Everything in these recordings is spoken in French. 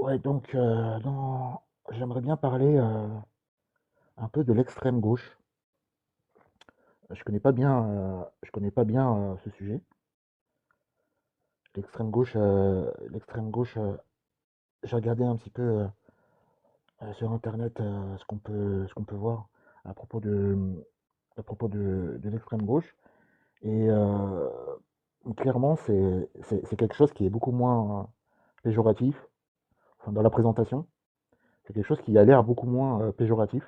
Ouais, donc j'aimerais bien parler un peu de l'extrême gauche. Je connais pas bien ce sujet. L'extrême gauche. J'ai regardé un petit peu sur Internet ce qu'on peut voir à propos de l'extrême gauche. Et clairement, c'est quelque chose qui est beaucoup moins péjoratif, enfin, dans la présentation. C'est quelque chose qui a l'air beaucoup moins péjoratif.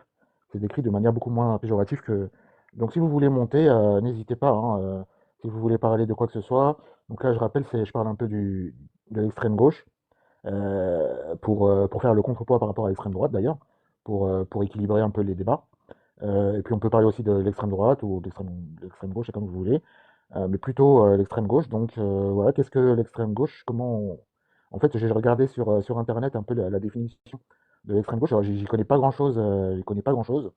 C'est décrit de manière beaucoup moins péjorative que. Donc si vous voulez monter, n'hésitez pas, hein, si vous voulez parler de quoi que ce soit. Donc là, je rappelle, je parle un peu de l'extrême gauche, pour faire le contrepoids par rapport à l'extrême droite d'ailleurs, pour équilibrer un peu les débats. Et puis on peut parler aussi de l'extrême droite ou de l'extrême gauche, c'est comme vous voulez, mais plutôt l'extrême gauche. Donc voilà, qu'est-ce que l'extrême gauche? En fait, j'ai regardé sur Internet un peu la définition de l'extrême gauche. Alors j'y connais pas grand-chose, j'y connais pas grand-chose.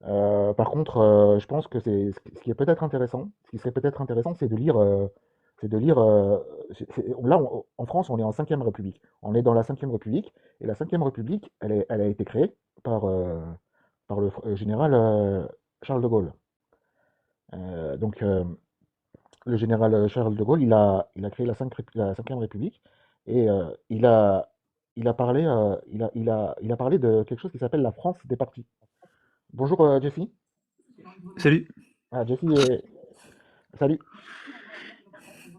Par contre, je pense que ce qui est peut-être intéressant, ce qui serait peut-être intéressant, c'est de lire. Là, en France, on est en cinquième République. On est dans la cinquième République, et la cinquième République, elle a été créée par le général Charles de Gaulle. Donc, le général Charles de Gaulle, il a créé la cinquième République, et il a parlé de quelque chose qui s'appelle la France des partis. Bonjour Jessie. Salut. Ah, Jessie, salut.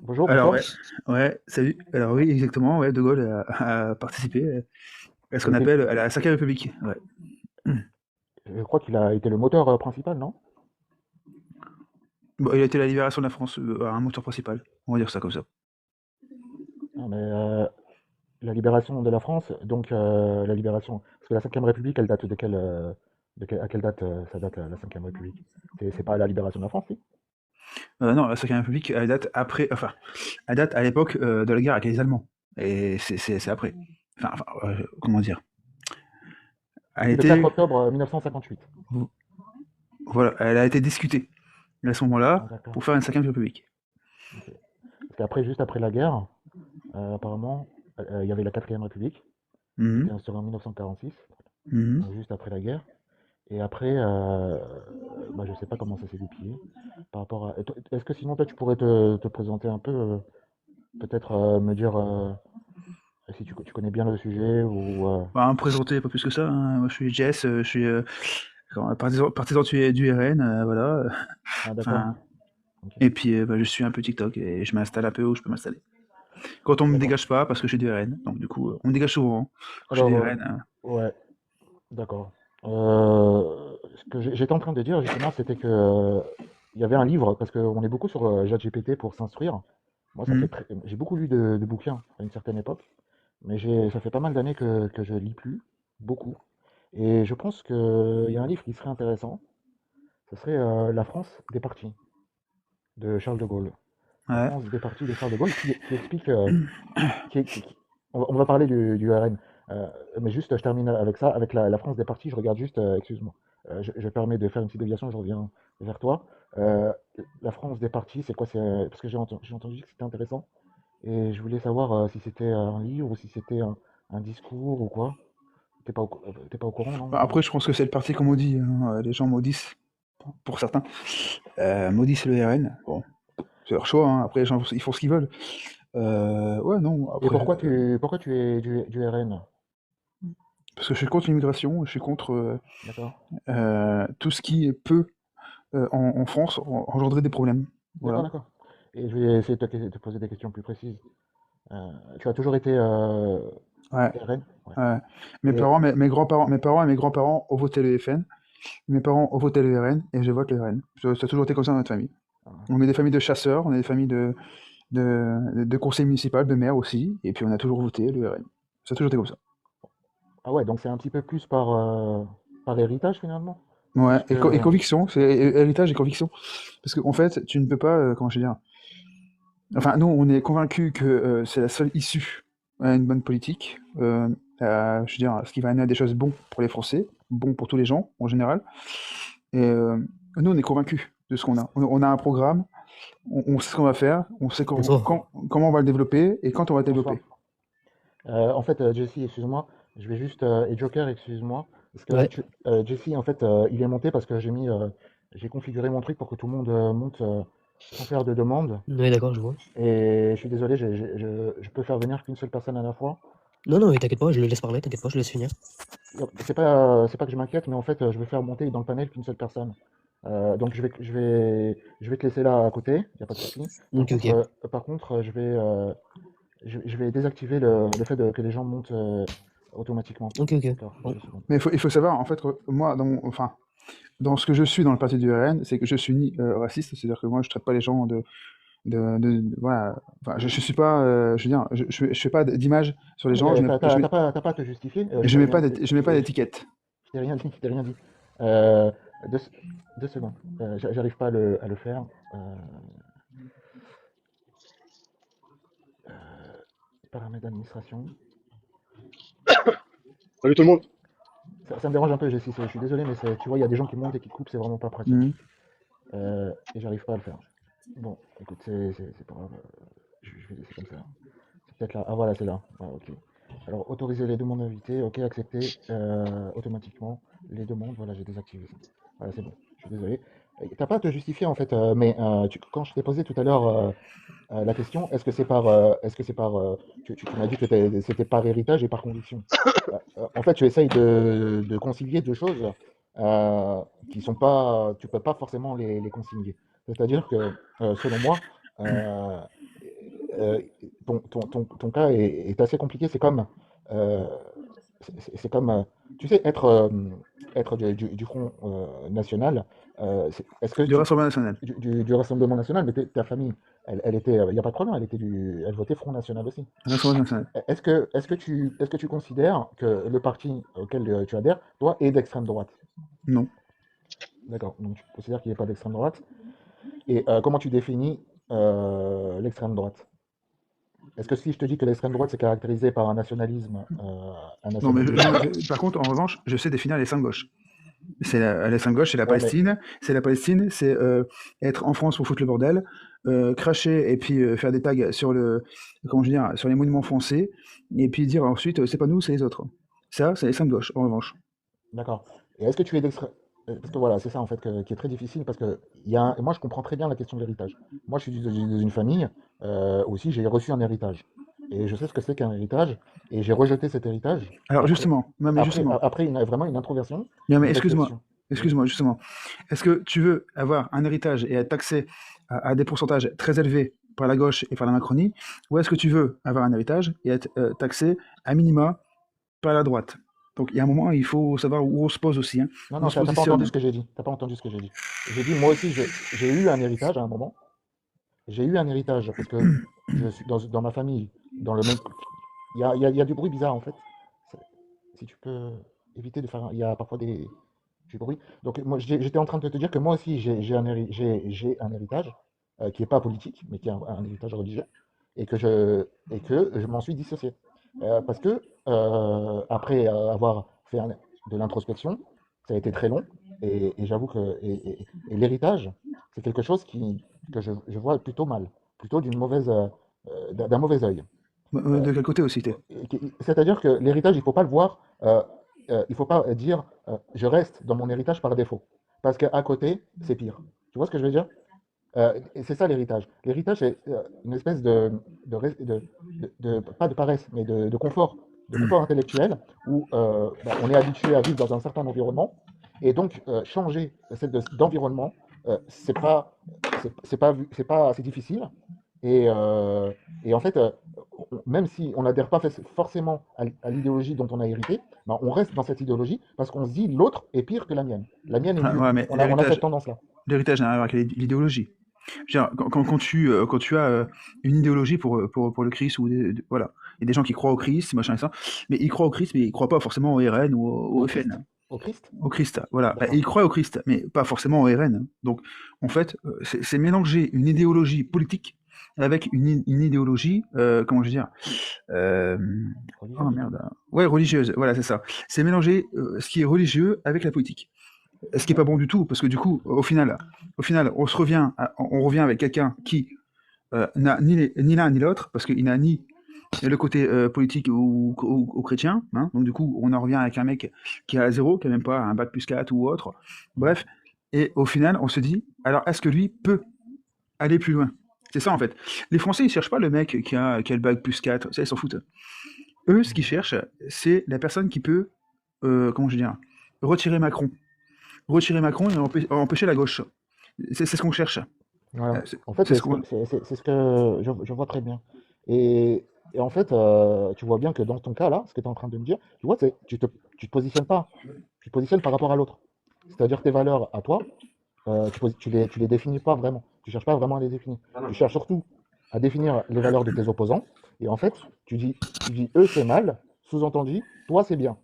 Bonjour, Alors bonsoir. ouais, ouais, salut. Alors oui, exactement, ouais, De Gaulle a participé à ce Il qu'on était, appelle à la Cinquième République. Ouais. je crois qu'il a été le moteur principal, non? Bon, il a été la libération de la France, un moteur principal. On va dire ça comme ça. Ah, mais la libération de la France, donc la libération, parce que la cinquième République, elle date à quelle date ça date la cinquième République? C'est pas la libération de la France, si? Non, la Cinquième République, elle date après, enfin, elle date à l'époque de la guerre avec les Allemands. Et c'est après. Comment dire? Elle Depuis le 4 était, octobre 1958. voilà, elle a été discutée à ce Ah, moment-là d'accord. pour faire une Cinquième République. Ok. Parce qu'après, juste après la guerre, apparemment, il y avait la quatrième République, qui était Mhm. instaurée en 1946, Mhm. donc juste après la guerre. Et après, bah, je sais pas comment ça s'est goupillé. Par rapport à... Est-ce que sinon, toi, tu pourrais te présenter un peu, peut-être me dire si tu connais bien le sujet ou... Bah, me présenter pas plus que ça, hein. Moi, je suis Jess, je suis partisan du RN, voilà. Ah, d'accord. Enfin, Ok. et puis bah, je suis un peu TikTok et je m'installe un peu où je peux m'installer. Quand on me D'accord. dégage pas, parce que je suis du RN, donc du coup, on me dégage souvent, hein. Quand je suis Alors, du RN, hein. ouais, d'accord. Ce que j'étais en train de dire, justement, c'était que il y avait un livre, parce qu'on est beaucoup sur ChatGPT pour s'instruire. Moi, Mhm. j'ai beaucoup lu de bouquins à une certaine époque, mais ça fait pas mal d'années que je lis plus, beaucoup. Et je pense qu'il y a un livre qui serait intéressant, ce serait La France des partis de Charles de Gaulle. La Ouais. France des partis de Charles de Gaulle qui explique, on va parler du RN, mais juste je termine avec ça, avec la France des partis, je regarde juste, excuse-moi, je permets de faire une petite déviation, je reviens vers toi. Euh, la France des partis, c'est quoi? Parce que j'ai entendu que c'était intéressant, et je voulais savoir si c'était un livre ou si c'était un discours ou quoi. T'es pas au courant, Bah, non? après, je pense que c'est le parti qu'on maudit, hein. Les gens maudissent, pour certains, maudissent le RN. Bon, c'est leur choix, hein. Après, les gens, ils font ce qu'ils veulent. Ouais, non, Et après, pourquoi tu es du RN? parce que je suis contre l'immigration, je suis contre D'accord? tout ce qui peut, en France, engendrer des problèmes. D'accord, Voilà. d'accord. Et je vais essayer de te poser des questions plus précises. Tu as toujours été Ouais. RN? Ouais. Ouais. Et Mes grands-parents, mes parents et mes grands-parents ont voté le FN. Mes parents ont voté le RN et je vote le RN. Ça a toujours été comme ça dans notre famille. euh, On est des familles de chasseurs, on est des familles de conseils municipaux, de maires aussi, et puis on a toujours voté le RN. Ça a toujours été comme ça. ah ouais, donc c'est un petit peu plus par héritage finalement, Ouais, plus que... et conviction, c'est héritage et conviction. Parce qu'en fait, tu ne peux pas, comment je vais dire, enfin, nous, on est convaincus que c'est la seule issue à une bonne politique, je veux dire, ce qui va amener à des choses bonnes pour les Français, bon pour tous les gens, en général. Et nous, on est convaincus de ce qu'on a. On a un programme, on sait ce qu'on va faire, on sait Bonsoir. comment on va le développer et quand on va le Bonsoir. développer. En fait, Jesse, excuse-moi, je vais juste et Joker, excuse-moi, parce que Ouais, Jesse, en fait, il est monté parce que j'ai configuré mon truc pour que tout le monde monte sans faire de demande. ouais, d'accord, je vois. Et je suis désolé, je peux faire venir qu'une seule personne à la fois. Non, non, mais t'inquiète pas, je le laisse parler, t'inquiète pas, je le laisse finir. C'est pas que je m'inquiète, mais en fait, je vais faire monter dans le panel qu'une seule personne. Donc je vais te laisser là à côté, il n'y a pas de souci. Ok, ok. Par contre, je vais désactiver le fait que les gens montent automatiquement. Ok, ok. D'accord, Bon. 2 secondes. Mais il faut savoir, en fait, moi, enfin, dans ce que je suis dans le parti du RN, c'est que je suis ni raciste, c'est-à-dire que moi, je traite pas les gens voilà. Enfin, je suis pas, je veux dire, je fais pas d'image sur les Non, mais gens, t'as pas à te justifier. je mets pas d'étiquette. Je t'ai rien dit, je t'ai rien dit. Euh, deux, se- 2 secondes. J'arrive pas à le faire. Euh, euh, Paramètres d'administration. Salut tout le monde. Ça me dérange un peu, Jessie, je suis désolé, mais tu vois, il y a des gens qui montent et qui coupent, c'est vraiment pas pratique. Mhm. Et j'arrive pas à le faire. Bon, écoute, c'est pas grave. Je vais laisser comme ça. C'est peut-être là. Ah voilà, c'est là. Ah, ok. Alors, autoriser les demandes d'invités. Ok, accepter automatiquement les demandes. Voilà, j'ai désactivé ça. Voilà, c'est bon. Je suis désolé. T'as pas à te justifier en fait, mais quand je t'ai posé tout à l'heure la question, tu m'as dit que c'était par héritage et par conviction. En fait, tu essayes de concilier deux choses euh, qui sont pas, tu peux pas forcément les concilier. C'est-à-dire que, selon moi, euh, euh, ton cas est assez compliqué. Euh, c'est comme, tu sais, être du Front National. Est-ce que Du Rassemblement national. du Rassemblement National, mais ta famille, elle était, il n'y a pas de problème, elle votait Front National aussi. Rassemblement national. Est-ce que tu considères que le parti auquel tu adhères, toi, est d'extrême droite? Non. D'accord, donc tu considères qu'il n'est pas d'extrême droite. Et comment tu définis l'extrême droite? Est-ce que si je te dis que l'extrême droite c'est caractérisé par un Non, mais nationalisme, par contre, en revanche, je sais définir l'extrême gauche. L'extrême gauche, c'est la ouais, mais Palestine. C'est la Palestine, c'est être en France pour foutre le bordel, cracher et puis faire des tags sur comment je veux dire, sur les monuments français, et puis dire ensuite, c'est pas nous, c'est les autres. Ça, c'est l'extrême gauche, en revanche. d'accord. Et est-ce que tu es d'extrême... Parce que voilà, c'est ça en fait qui est très difficile parce que moi je comprends très bien la question de l'héritage. Moi je suis dans une famille aussi, j'ai reçu un héritage. Et je sais ce que c'est qu'un héritage et j'ai rejeté cet héritage Alors après, justement, non mais justement, vraiment une introversion, non mais une excuse-moi, réflexion. Oui. excuse-moi, justement. Est-ce que tu veux avoir un héritage et être taxé à des pourcentages très élevés par la gauche et par la Macronie, ou est-ce que tu veux avoir un héritage et être taxé à minima par la droite? Donc il y a un moment, il faut savoir où on se pose aussi, hein, Non, où on non, se t'as pas entendu positionne. ce que j'ai dit. T'as pas entendu ce que j'ai dit. J'ai dit, moi aussi, j'ai eu un héritage à un moment. J'ai eu un héritage parce que je suis dans ma famille, dans le même. Il y a du bruit bizarre en fait. C'est- Si tu peux éviter de faire. Il y a parfois du bruit. Donc, moi, j'étais en train de te dire que moi aussi, j'ai un héritage qui n'est pas politique, mais qui est un héritage religieux, et que je m'en suis dissocié. Parce que, après avoir fait de l'introspection, ça a été très long, et j'avoue que et l'héritage, c'est quelque chose que je vois plutôt mal, plutôt d'un mauvais œil. De quel côté aussi t'es? C'est-à-dire que l'héritage, il ne faut pas le voir, il ne faut pas dire je reste dans mon héritage par défaut. Parce qu'à côté, c'est pire. Tu vois ce que je veux dire? Et c'est ça l'héritage. L'héritage, c'est une espèce pas de paresse, mais de confort intellectuel, où on est habitué à vivre dans un certain environnement, et donc changer d'environnement, c'est pas assez difficile, et, euh, et en fait, même si on n'adhère pas forcément à l'idéologie dont on a hérité, ben, on reste dans cette idéologie parce qu'on se dit l'autre est pire que la mienne. La mienne est Ah, mieux. ouais, mais On a cette tendance-là. l'héritage n'a rien à voir avec l'idéologie. Je veux dire, quand tu as une idéologie pour le Christ, voilà, il y a des gens qui croient au Christ, machin et ça, mais ils croient au Christ, mais ils croient pas forcément au RN ou au Au FN, Christ? hein. Au Christ? Au Christ, voilà. Bah, D'accord. ils croient au Christ, mais pas forcément au RN, hein. Donc, en fait, c'est mélanger une idéologie politique avec une idéologie, comment je veux dire, euh, oh Religieuse? merde, ouais, religieuse, voilà, c'est ça. C'est mélanger ce qui est religieux avec la politique. Ce qui est pas bon du tout, parce que du coup, au final, on revient avec quelqu'un qui n'a ni l'un ni l'autre, parce qu'il n'a ni et le côté politique ou chrétien. Hein. Donc du coup, on en revient avec un mec qui est à zéro, qui a même pas un bac plus 4 ou autre. Bref, et au final, on se dit, alors est-ce que lui peut aller plus loin? C'est ça en fait. Les Français, ils cherchent pas le mec qui a le bac plus 4, ça ils s'en foutent. Eux, ce qu'ils cherchent, c'est la personne qui peut, comment je veux dire, retirer Macron. Retirer Macron et empêcher la gauche. C'est ce qu'on cherche. Voilà. C'est En fait, c'est ce qu'on... c'est ce que je vois très bien. Et en fait, tu vois bien que dans ton cas là, ce que tu es en train de me dire, tu vois, tu te positionnes pas. Tu te positionnes par rapport à l'autre. C'est-à-dire tes valeurs à toi, tu les définis pas vraiment. Tu cherches pas vraiment à les définir. Tu cherches surtout à définir les valeurs de tes opposants. Et en fait, tu dis eux c'est mal, sous-entendu, toi c'est bien.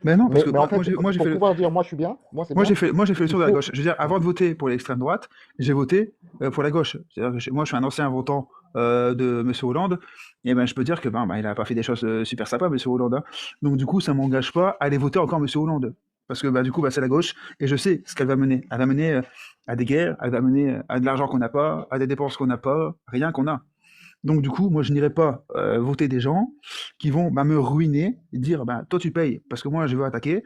Ben non, parce que Mais en fait, moi j'ai pour fait le... pouvoir dire moi je suis bien, moi c'est bien, moi j'ai fait le il tour de la faut. gauche. Je veux dire, avant de voter pour l'extrême droite, j'ai voté pour la gauche. C'est-à-dire que moi je suis un ancien votant de Monsieur Hollande, et ben je peux dire que il a pas fait des choses super sympas, Monsieur Hollande. Hein. Donc du coup, ça m'engage pas à aller voter encore Monsieur Hollande. Parce que du coup, c'est la gauche, et je sais ce qu'elle va mener. Elle va mener à des guerres, elle va mener à de l'argent qu'on n'a pas, à des dépenses qu'on n'a pas, rien qu'on a. Donc du coup, moi je n'irai pas voter des gens qui vont me ruiner et dire toi tu payes parce que moi je veux attaquer.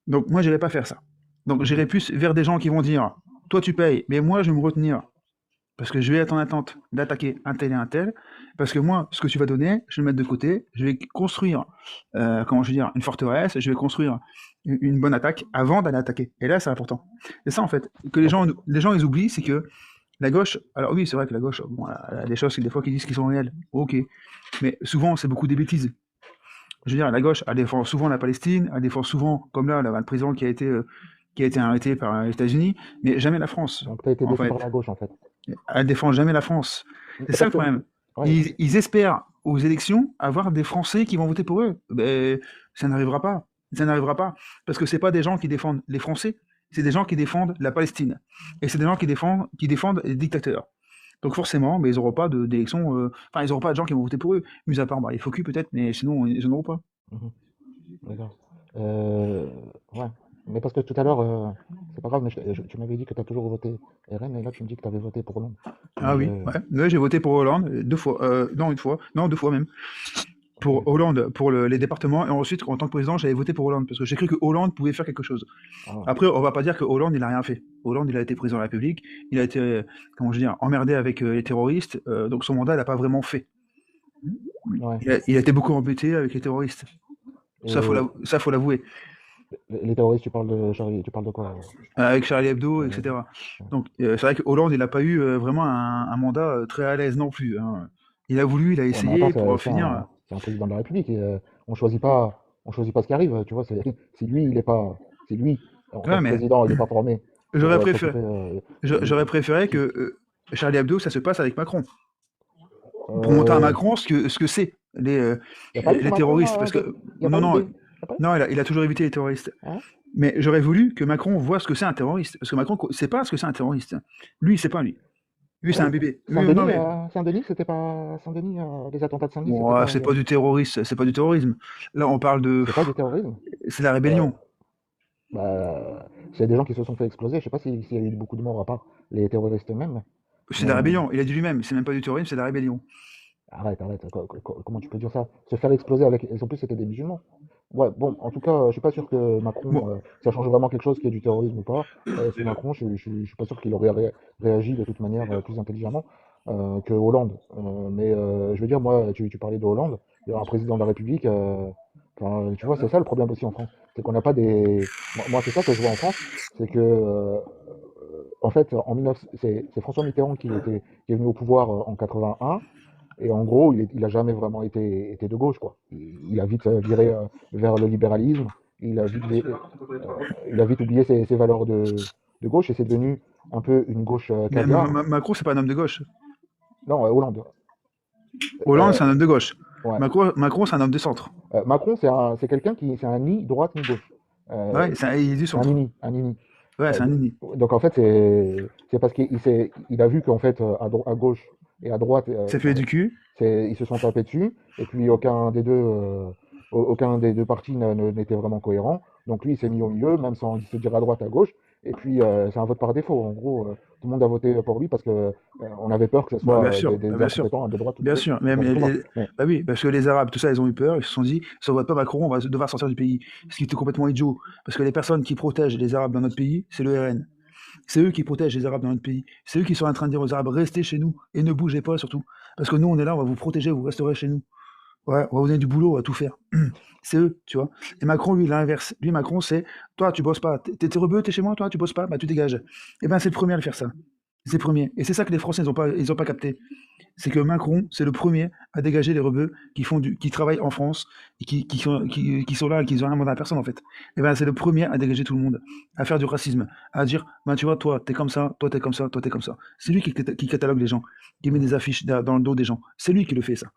Donc moi j'irai pas faire ça. Donc Mhm, j'irai plus vers des gens qui vont dire toi tu payes, mais moi je vais me retenir parce que je vais être en attente d'attaquer un tel et un tel parce que moi ce que tu vas donner, je vais le mettre de côté, je vais construire comment je veux dire une forteresse, je vais construire une bonne attaque avant d'aller attaquer. Et là c'est important. C'est ça en fait que d'accord. les gens ils oublient, c'est que la gauche, alors oui, c'est vrai que la gauche, bon, elle a des choses des fois qui disent qu'ils sont réelles, ok, mais souvent c'est beaucoup des bêtises. Je veux dire, la gauche, elle défend souvent la Palestine, elle défend souvent, comme là, le président qui a été arrêté par les États-Unis, mais jamais la France. Donc tu as été En déçu par fait, la gauche en fait. elle défend jamais la France. C'est C'est ça parce le que, problème. ouais, Ils espèrent aux élections avoir des Français qui vont voter pour eux. Ben, ça n'arrivera pas. Ça n'arrivera pas. Parce que c'est pas des gens qui défendent les Français, c'est des gens qui défendent la Palestine. Et c'est des gens qui défendent les dictateurs. Donc forcément, mais ils n'auront pas d'élection, enfin ils n'auront pas de gens qui vont voter pour eux, mis à part les focus peut-être, mais sinon ils n'en auront pas. mhm, d'accord. Euh, ouais. Mais parce que tout à l'heure, c'est pas grave, mais tu m'avais dit que tu as toujours voté RN, et là tu me dis que tu avais voté pour Hollande. Ah Donc, oui, ouais. Ouais, j'ai voté pour Hollande deux fois, non une fois, non deux fois même. ok. Pour Hollande, pour les départements, et ensuite en tant que président, j'avais voté pour Hollande parce que j'ai cru que Hollande pouvait faire quelque chose. Ah, Après, on va pas dire que Hollande il a rien fait. Hollande il a été président de la République, il a été, comment je veux dire, emmerdé avec les terroristes, donc son mandat il a pas vraiment fait. ouais. Il a été beaucoup embêté avec les terroristes. Et Ça faut l'avouer. les terroristes, tu parles de Charlie, tu parles de quoi? Avec Charlie Hebdo, Charlie Hebdo. etc. Ouais. Donc c'est vrai que Hollande il a pas eu vraiment un mandat très à l'aise non plus. Hein. Il a voulu, il a Ouais, mais attends, essayé pour finir. c'est un président de la République. Et, on choisit pas ce qui arrive. Tu vois, si lui, il est pas, si lui, en tant Ouais, que mais président, il n'est pas formé j'aurais pour préféré, s'occuper j'aurais préféré que qui- Charlie Hebdo, ça se passe avec Macron. Pour montrer à euh, Macron ce que c'est, il n'y a pas eu que les Macron, terroristes. Parce que, il n'y a pas non, eu non, y a pas eu? non, il a toujours évité les terroristes. Hein. Mais j'aurais voulu que Macron voit ce que c'est un terroriste. Parce que Macron sait pas ce que c'est un terroriste. Lui, il sait pas, lui. Lui, Ah c'est un bon? bébé. Non, Saint-Denis, mais C'était pas Saint-Denis, les attentats de Saint-Denis, c'était bon, pas, c'est pas du terrorisme, c'est pas du terrorisme. Là, on parle de. c'est pas du terrorisme. C'est la Euh, rébellion. c'est des gens qui se sont fait exploser. Je sais pas s'il y a eu beaucoup de morts à part les terroristes eux-mêmes, C'est de mais la rébellion. Il a dit lui-même, c'est même pas du terrorisme, c'est de la rébellion. arrête, arrête. Comment tu peux dire ça? Se faire exploser avec. Et en plus, c'était des musulmans. Ouais, bon, en tout cas, je suis pas sûr que Macron, Bon, ça change vraiment quelque chose qui est du terrorisme ou pas. Sous Macron, je suis pas sûr qu'il aurait réagi de toute manière plus intelligemment que Hollande. Mais je veux dire, moi, tu parlais de Hollande, il y a un président de la République. Enfin, tu vois, c'est ça le problème aussi en France. C'est qu'on n'a pas des. Moi, c'est ça que je vois en France, c'est que, en fait, c'est François Mitterrand qui est venu au pouvoir en 81. Et en gros, il a jamais vraiment été de gauche, quoi. Il a vite viré vers le libéralisme. Il a vite oublié ses valeurs de gauche et c'est devenu un peu une gauche mais caviar. Macron, c'est pas un homme de gauche. Non, Hollande. Hollande, Euh, c'est un homme de gauche. ouais. Macron, c'est un homme de centre. Macron, c'est quelqu'un c'est un ni droite ni gauche. Ouais, il est du C'est un centre. nini, un nini. Ouais, c'est un nini. Donc en fait, c'est parce il a vu qu'en fait, à gauche et à droite, Ça fait du cul. ils se sont tapés dessus, et puis aucun des deux partis n'était vraiment cohérent. Donc lui, il s'est mis au milieu, même sans se dire à droite, à gauche, Et puis, c'est un vote par défaut. En gros, tout le monde a voté pour lui parce que on avait peur que ce Bah, soit bien sûr, des bah, bien sûr, incompétents de droite ou de bien gauche. sûr. Pas du tout moi. Mais Bah oui, parce que les Arabes, tout ça, ils ont eu peur. Ils se sont dit, si on vote pas Macron, on va devoir sortir du pays. Ce qui était complètement idiot. Parce que les personnes qui protègent les Arabes dans notre pays, c'est le RN. C'est eux qui protègent les Arabes dans notre pays. C'est eux qui sont en train de dire aux Arabes, restez chez nous et ne bougez pas surtout. Parce que nous, on est là, on va vous protéger, vous resterez chez nous. Ouais, on va vous donner du boulot, on va tout faire. C'est eux, tu vois. Et Macron, lui, l'inverse. Lui, Macron, c'est, toi, tu bosses pas. T'es rebeu, t'es chez moi, toi, tu bosses pas, bah tu dégages. Et ben, c'est le premier à le faire ça. C'est le premier. Et c'est ça que les Français, ils ont pas capté. C'est que Macron, c'est le premier à dégager les rebeux qui travaillent en France et qui sont là et qui n'ont rien demandé à personne en fait. Et ben c'est le premier à dégager tout le monde, à faire du racisme, à dire, ben tu vois, toi t'es comme ça, toi t'es comme ça, toi t'es comme ça. C'est lui qui catalogue les gens, qui met des affiches dans le dos des gens. C'est lui qui le fait ça.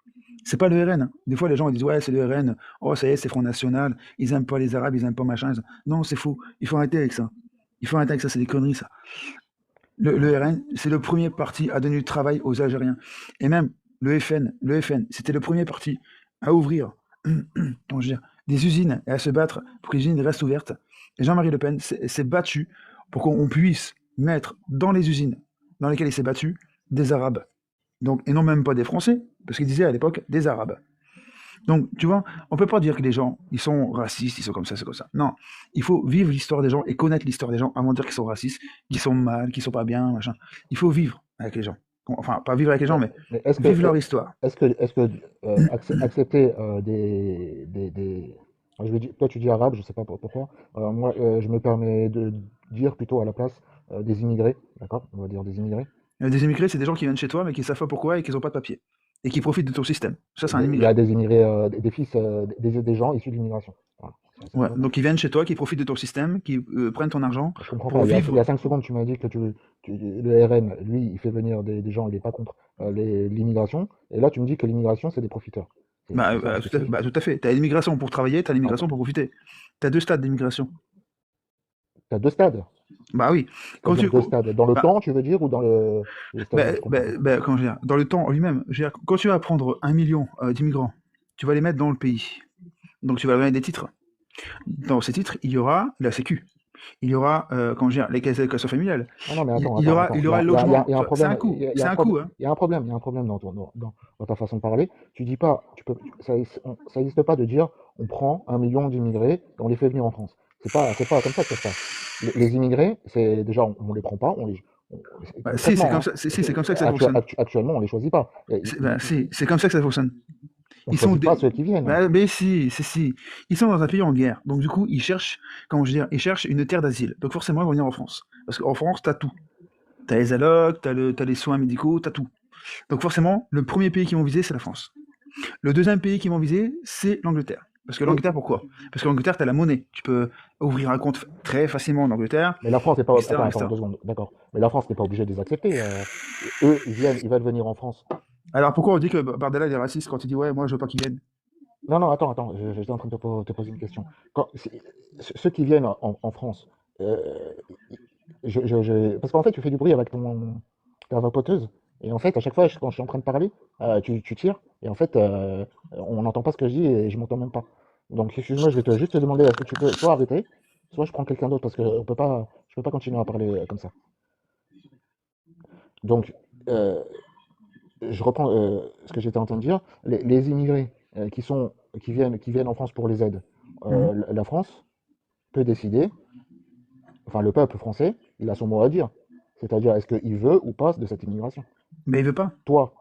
C'est pas le RN. Hein. Des fois les gens ils disent ouais c'est le RN, oh ça y est c'est Front National, ils aiment pas les Arabes, ils aiment pas machin. Non c'est faux. Il faut arrêter avec ça. Il faut arrêter avec ça, c'est des conneries ça. Le RN, c'est le premier parti à donner du travail aux Algériens. Et même le FN, c'était le premier parti à ouvrir comment je veux dire, des usines et à se battre pour que les usines restent ouvertes. Et Jean-Marie Le Pen s'est battu pour qu'on puisse mettre dans les usines dans lesquelles il s'est battu des Arabes. Donc, et non même pas des Français, parce qu'il disait à l'époque des Arabes. Donc, tu vois, on peut pas dire que les gens, ils sont racistes, ils sont comme ça, c'est comme ça. Non, il faut vivre l'histoire des gens et connaître l'histoire des gens avant de dire qu'ils sont racistes, qu'ils sont mal, qu'ils sont pas bien, machin. Il faut vivre avec les gens. Enfin, pas vivre avec les gens, mais mais vivre leur histoire. est-ce que accepter enfin, je vais dire, toi tu dis arabe, je sais pas pourquoi. Moi, je me permets de dire plutôt à la place des immigrés, d'accord? On va dire des immigrés. Des immigrés, c'est des gens qui viennent chez toi, mais qui savent pas pourquoi et qui n'ont pas de papier. Et qui profitent de ton système. Ça, c'est un Il y a immigré. des immigrés, des fils, des gens issus de l'immigration. Voilà, c'est Ouais, tout bête. donc ils viennent chez toi, qui profitent de ton système, qui prennent ton argent Je comprends pas. pour Il y a vivre. 5 secondes, tu m'as dit que le RN, lui, il fait venir des gens, il n'est pas contre l'immigration. Et là, tu me dis que l'immigration, c'est des profiteurs. C'est c'est ça ce que tu dis. Tout à fait. T'as l'immigration pour travailler, t'as Ah, l'immigration pour profiter. T'as deux stades d'immigration. t'as deux stades. Bah oui. Quand C'est-à-dire tu, deux stades. Dans le bah, temps, tu veux dire, ou dans le stade, je comprends pas. comment je veux dire, dans le temps en lui-même, je veux dire, quand tu vas prendre 1 million d'immigrants, tu vas les mettre dans le pays. Donc tu vas leur donner des titres. Dans ces titres, il y aura la Sécu. Il y aura, comment je veux dire, les caisses d'allocation familiale. Non, non, mais Il, attends, il y attends, aura, attends. il y aura le logement. Il y a un C'est problème. un coût. Il y C'est a un un problème. coût, hein. Il y a un problème. Il y a un problème dans ta façon de parler. Tu dis pas, ça n'existe pas de dire, on prend 1 million d'immigrés et on les fait venir en France. C'est pas comme ça que ça se passe. Les immigrés, c'est déjà, on les prend pas, Bah, si, c'est concrètement, comme hein, ça, c'est comme ça que ça fonctionne. actuellement, on les choisit pas. Bah, si, c'est comme ça que ça fonctionne. On Ils sont choisit pas dé- ceux qui viennent. Bah, mais si. Ils sont dans un pays en guerre. Donc, du coup, ils cherchent, comment je veux dire, ils cherchent une terre d'asile. Donc, forcément, ils vont venir en France. Parce qu'en France, t'as tout. T'as les allocs, t'as les soins médicaux, t'as tout. Donc, forcément, le premier pays qu'ils vont viser, c'est la France. Le deuxième pays qu'ils vont viser, c'est l'Angleterre. Parce que Oui, l'Angleterre, pourquoi? Parce que l'Angleterre, t'as la monnaie. Tu peux ouvrir un compte très facilement en Angleterre, mais la France n'est pas. etc., Attends, etc. 2 secondes, d'accord. Mais la France n'est pas obligée de les accepter. Eux, ils veulent venir en France. Alors, pourquoi on dit que Bardella, il est raciste quand il dit, ouais, moi, je veux pas qu'il vienne? Non, non, attends, j'étais en train de te poser une question. Ceux qui viennent en France, euh, parce qu'en fait, tu fais du bruit avec ta vapoteuse, et en fait, à chaque fois, quand je suis en train de parler, tu tires, et en fait, on n'entend pas ce que je dis, et je m'entends même pas. Donc, excuse-moi, je vais juste te demander, est-ce que tu peux soit arrêter, soit je prends quelqu'un d'autre, parce que je peux pas continuer à parler comme ça. Donc, euh, je reprends ce que j'étais en train de dire. Les immigrés qui viennent en France pour les aides, Mhm. la France peut décider, enfin le peuple français, il a son mot à dire. C'est-à-dire, est-ce qu'il veut ou pas de cette immigration? Mais il veut pas. Toi.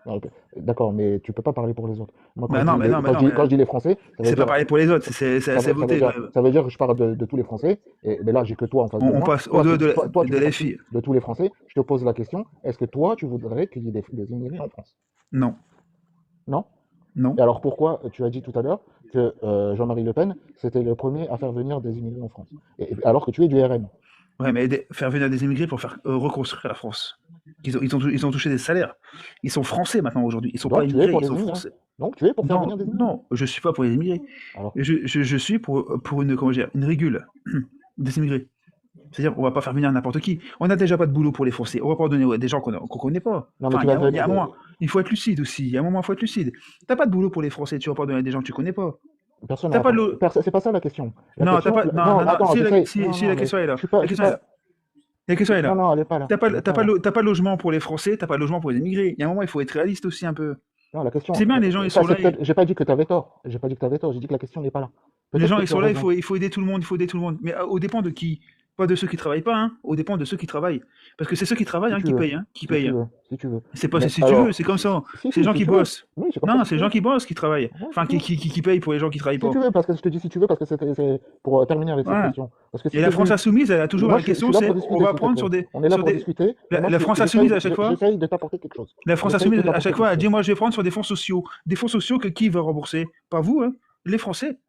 Ah, ok. D'accord, mais tu peux pas parler pour les autres. Moi, Bah non, mais non, mais non, quand mais je dis les Français, c'est pas pareil pour les autres, c'est voté. ça veut dire que je parle de tous les Français. Mais là, j'ai que toi en face de On moi. passe au-delà Tu de fais la partie fille. de tous les Français. Je te pose la question, est-ce que toi, tu voudrais qu'il y ait des immigrés en France? Non, Non? non. Et alors pourquoi tu as dit tout à l'heure que Jean-Marie Le Pen, c'était le premier à faire venir des immigrés en France? Alors que tu es du RN. Ouais, mais faire venir des immigrés pour faire reconstruire la France. Ils ont touché des salaires. Ils sont français maintenant aujourd'hui. Ils sont pas Donc tu es immigrés, pour ils les sont immigrés. français. Donc tu es pour faire Non, venir des immigrés. non, je suis pas pour les immigrés. Alors, Je suis pour une, comment dire, une régule des immigrés. C'est-à-dire, on va pas faire venir n'importe qui. On n'a déjà pas de boulot pour les Français. On va pas donner à des gens qu'on connaît pas. non mais Enfin, tu vas il y venir. a un moment, il faut être lucide aussi. Il y a un moment, il faut être lucide. T'as pas de boulot pour les Français. Tu vas pas donner à des gens que tu connais pas. Personne, T'as pas de attends, lo- c'est pas ça la question. La Non, t'as question, pas. Non, non, non, non. attends, Si, j'essaye, si, non, la mais question est là. je La suis question est pas, là. La question est non, là. non, elle est pas là, elle est pas là. T'as pas, t'as pas de logement pour les Français, t'as pas de logement pour les immigrés. Il y a un moment, il faut être réaliste aussi un peu. Non, la question, C'est bien, les gens, ils ça sont là. c'est peut-être, j'ai pas dit que tu avais tort, j'ai pas dit que tu avais tort, j'ai dit que la question n'est pas là. Les Peut-être gens, que ils tu as sont là, raison. il faut aider tout le monde, il faut aider tout le monde. Mais au dépend de qui? Pas de ceux qui travaillent pas, hein. Au dépend de ceux qui travaillent. Parce que c'est ceux qui travaillent, Si hein, tu qui veux, payent, hein, qui si tu payent. veux, si tu veux. C'est pas Mais si tu veux, alors, c'est comme ça. C'est les gens si qui tu veux. bossent. Oui, c'est comme ça Non, si c'est tu les gens veux. qui bossent qui travaillent. Ouais, si Enfin, tu veux. qui payent pour les gens qui travaillent Si pas. tu veux, parce que je te dis si tu veux, parce que c'est pour terminer avec cette Ouais. question. Parce que si Et la t'es France venu, insoumise, elle a toujours moi la je suis question, là pour c'est on discuter, va s'il te prendre plaît. On est là sur pour des. discuter. Maintenant, La France insoumise à chaque fois. j'essaye de t'apporter quelque chose. La France J'essaye de insoumise à t'apporter chaque fois, quelque elle dit chose. moi je vais prendre sur des fonds sociaux. Des fonds sociaux que qui va rembourser? Pas vous, hein. Les Français.